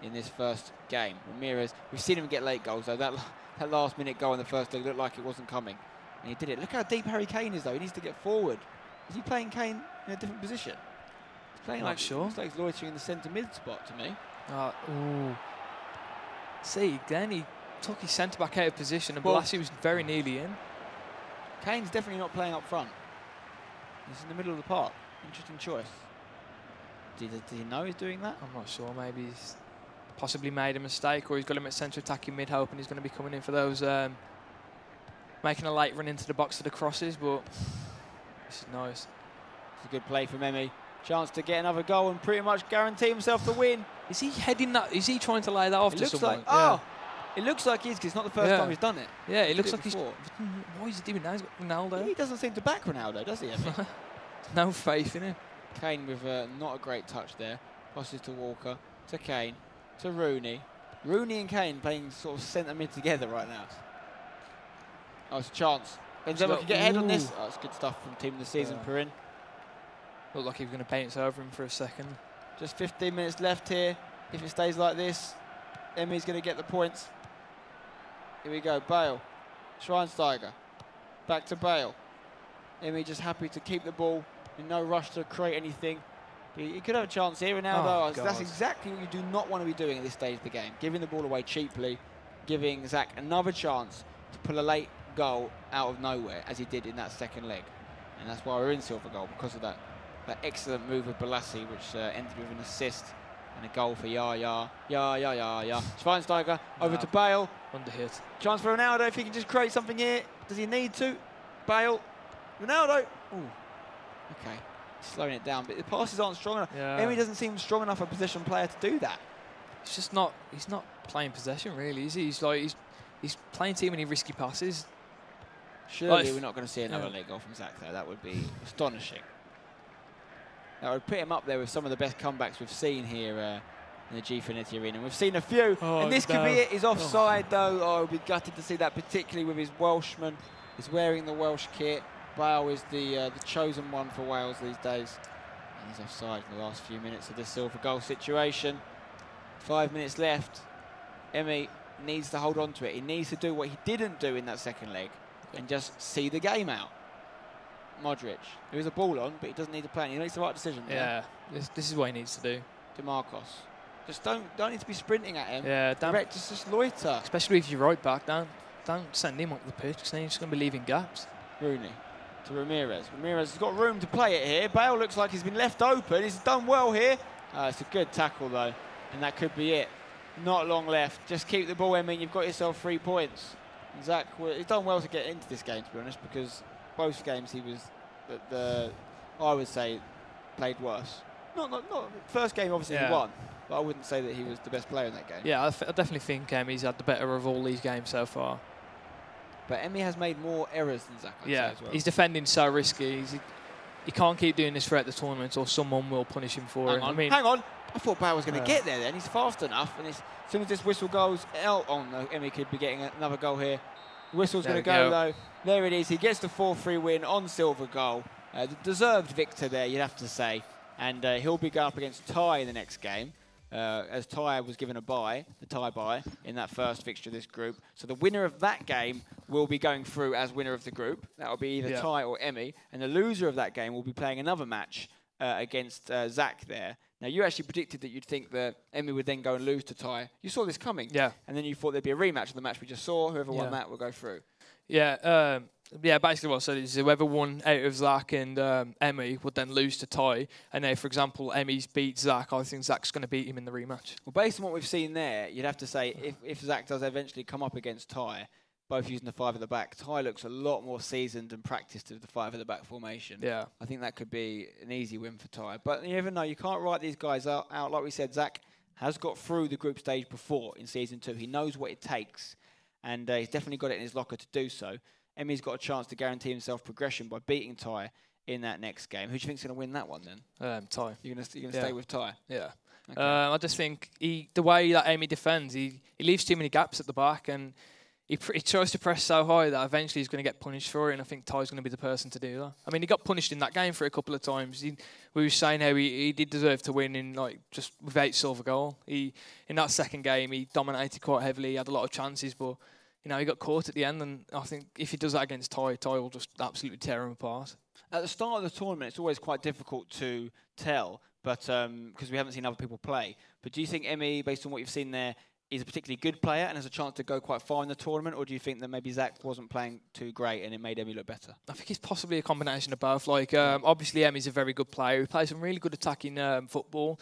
in this first game. Ramirez, we've seen him get late goals, though. That last-minute goal in the first leg looked like it wasn't coming, and he did it. Look how deep Harry Kane is, though. He needs to get forward. Is he playing Kane in a different position? He's playing like sure. Looks like he's loitering in the centre mid spot to me. Ooh. See, then he took his centre back out of position, and Balassi was very nearly in. Kane's definitely not playing up front. He's in the middle of the park. Interesting choice. Did he know he's doing that? I'm not sure. Maybe he's possibly made a mistake, or he's got him at centre attacking mid, hoping he's going to be coming in for those, making a late run into the box to the crosses, but this is nice. It's a good play from Emmy. Chance to get another goal and pretty much guarantee himself the win. Is he heading that? Is he trying to lay that off to someone? It looks like he is, because it's not the first time he's done it. Yeah, it looks like he's... What is he doing now? He's got Ronaldo. He doesn't seem to back Ronaldo, does he, Emmy? No faith in him. Kane with not a great touch there. Passes to Walker, to Kane, to Rooney. Rooney and Kane playing sort of centre mid together right now. Oh, it's a chance. Benzema can get ahead on this. Oh, it's good stuff from Team of the Season, Perrin. Looked like he was going to bounce over him for a second. Just 15 minutes left here. If it stays like this, Emmy's going to get the points. Here we go, Bale, Schweinsteiger, back to Bale. Emmy just happy to keep the ball, in no rush to create anything. He could have a chance here, Ronaldo. That's exactly what you do not want to be doing at this stage of the game. Giving the ball away cheaply, giving Zach another chance to pull a late goal out of nowhere, as he did in that second leg. And that's why we're in silver goal, because of that excellent move of Balassi, which ended with an assist and a goal for Yaya. Schweinsteiger over to Bale. Underhit. Chance for Ronaldo, if he can just create something here. Does he need to? Bale. Ronaldo. Ooh. Okay. Slowing it down, but the passes aren't strong enough. Emmy doesn't seem strong enough a possession player to do that. It's just not. He's not playing possession really, is he? He's playing too many risky passes. Surely we're not going to see another leg off from Zach though. That would be astonishing. That would put him up there with some of the best comebacks we've seen here in the Gfinity Arena. We've seen a few, and this could be it. He's offside though. I'll be gutted to see that, particularly with his Welshman. He's wearing the Welsh kit. Bale is the chosen one for Wales these days. And he's offside in the last few minutes of this silver goal situation. 5 minutes left. Emmy needs to hold on to it. He needs to do what he didn't do in that second leg and just see the game out. Modric, there is a ball on, but he doesn't need to play. He makes the right decision. Yeah, this is what he needs to do. DeMarcos. Just don't need to be sprinting at him. Yeah, just loiter. Especially if you're right back, don't send him up the pitch, because then you're just going to be leaving gaps. Rooney to Ramirez. Ramirez has got room to play it here. Bale looks like he's been left open. He's done well here. It's a good tackle though, and that could be it. Not long left. Just keep the ball, Emmy. You've got yourself 3 points. And Zach, he's done well to get into this game, to be honest, because both games he was, I would say, played worse. Not first game obviously he won, but I wouldn't say that he was the best player in that game. Yeah, I definitely think Emmy's had the better of all these games so far. But Emmy has made more errors than Zach, I'd say as well. He's defending so risky. He can't keep doing this throughout the tournament, or someone will punish him for it. Hang on. I thought Bale was going to get there then. He's fast enough, and as soon as this whistle goes out, no, Emmy could be getting another goal here. The whistle's going to go though. There it is. He gets the 4-3 win on silver goal. The deserved victor there, you'd have to say. And he'll be going up against Ty in the next game, as Ty was given a tie bye in that first fixture of this group. So the winner of that game will be going through as winner of the group. That will be either Ty or Emmy. And the loser of that game will be playing another match against Zach there. Now, you actually predicted that you'd think that Emmy would then go and lose to Ty. You saw this coming. Yeah. And then you thought there'd be a rematch of the match we just saw. Whoever won that will go through. Yeah. Yeah, basically what I said is whoever won out of Zach and Emmy would then lose to Ty. And now, for example, Emmy's beat Zach. I think Zach's going to beat him in the rematch. Well, based on what we've seen there, you'd have to say if Zach does eventually come up against Ty, both using the 5 at the back, Ty looks a lot more seasoned and practiced with the 5 at the back formation. Yeah. I think that could be an easy win for Ty. But you never know. You can't write these guys out. Like we said, Zach has got through the group stage before in Season 2. He knows what it takes, and he's definitely got it in his locker to do so. Emmy's got a chance to guarantee himself progression by beating Ty in that next game. Who do you think's going to win that one then? Ty. You're going to stay with Ty? Yeah. Okay. I just think the way that Emmy defends, he leaves too many gaps at the back, and he tries to press so high that eventually he's going to get punished for it, and I think Ty's going to be the person to do that. I mean, he got punished in that game for a couple of times. We were saying how he did deserve to win in just without silver goal. In that second game, he dominated quite heavily. He had a lot of chances, but he got caught at the end, and I think if he does that against Ty, Ty will just absolutely tear him apart. At the start of the tournament, it's always quite difficult to tell, but because we haven't seen other people play. But do you think Emmy, based on what you've seen there, is a particularly good player and has a chance to go quite far in the tournament, or do you think that maybe Zach wasn't playing too great and it made Emmy look better? I think it's possibly a combination of both. Obviously, Emmy's a very good player. He plays some really good attacking football.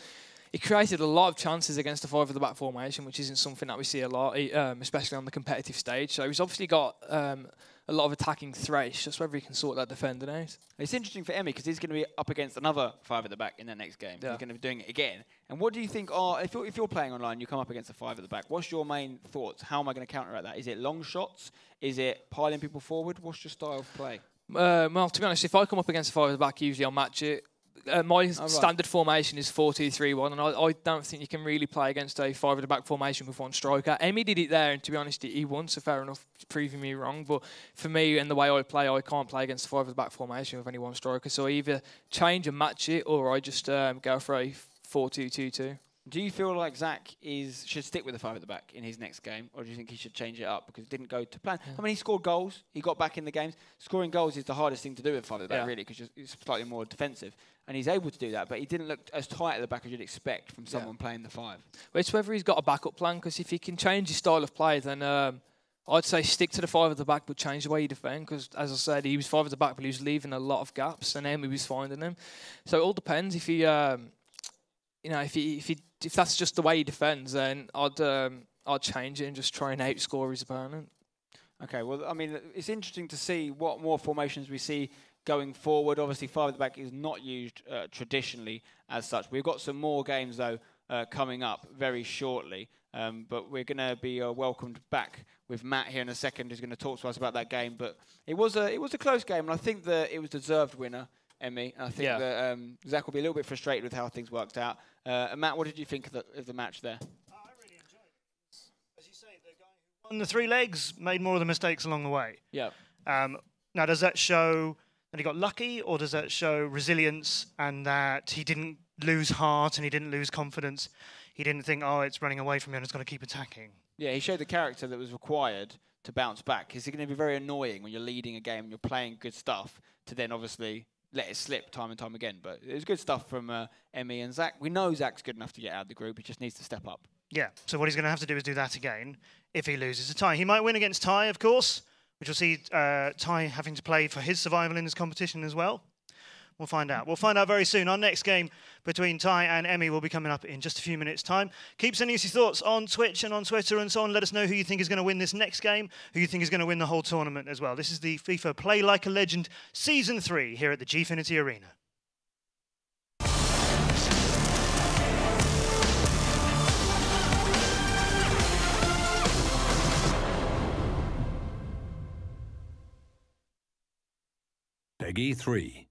He created a lot of chances against the 5 at the back formation, which isn't something that we see a lot, especially on the competitive stage. So he's obviously got a lot of attacking threat. It's just whether he can sort that defending out. It's interesting for Emmy because he's going to be up against another 5 at the back in that next game. Yeah. He's going to be doing it again. And what do you think if you're playing online, you come up against a 5 at the back, what's your main thoughts? How am I going to counteract that? Is it long shots? Is it piling people forward? What's your style of play? Well, to be honest, if I come up against a 5 at the back, usually I'll match it. My standard formation is 4-2-3-1, and I don't think you can really play against a 5 at the back formation with one striker. Emmy did it there, and to be honest, he won, so fair enough, proving me wrong. But for me and the way I play, I can't play against a 5 at the back formation with any one striker. So I either change and match it, or I just go for a 4-2-2-2. Do you feel like Zach should stick with the 5 at the back in his next game, or do you think he should change it up because it didn't go to plan? Yeah. I mean, he scored goals. He got back in the games. Scoring goals is the hardest thing to do with 5 at the back, really, because it's slightly more defensive. And he's able to do that, but he didn't look as tight at the back as you'd expect from someone playing the 5. Well, it's whether he's got a backup plan, because if he can change his style of play, then I'd say stick to the 5 at the back, but change the way you defend, because, as I said, he was 5 at the back, but he was leaving a lot of gaps, and Emmy was finding them. So it all depends. If he, if that's just the way he defends, then I'd change it and just try and outscore his opponent. Okay, well, I mean, it's interesting to see what more formations we see going forward. Obviously, 5 at the back is not used traditionally as such. We've got some more games, though, coming up very shortly. But we're going to be welcomed back with Matt here in a second, who's going to talk to us about that game. But it was a close game, and I think that it was deserved winner, Emmy. And I think that Zach will be a little bit frustrated with how things worked out. Matt, what did you think of the match there? I really enjoyed it. As you say, the guy who won the 3 legs made more of the mistakes along the way. Yeah. Now, does that show that he got lucky, or does that show resilience and that he didn't lose heart and he didn't lose confidence? He didn't think, oh, it's running away from me and it's going to keep attacking. Yeah, he showed the character that was required to bounce back. It's going to be very annoying when you're leading a game and you're playing good stuff to then obviously let it slip time and time again. But it was good stuff from Emmy and Zach. We know Zach's good enough to get out of the group. He just needs to step up. Yeah, so what he's going to have to do is do that again if he loses to Ty. He might win against Ty, of course, which will see Ty having to play for his survival in this competition as well. We'll find out. We'll find out very soon. Our next game between Ty and Emmy will be coming up in just a few minutes' time. Keep sending us your thoughts on Twitch and on Twitter and so on. Let us know who you think is going to win this next game, who you think is going to win the whole tournament as well. This is the FIFA Play Like a Legend Season 3 here at the Gfinity Arena. Peggy 3.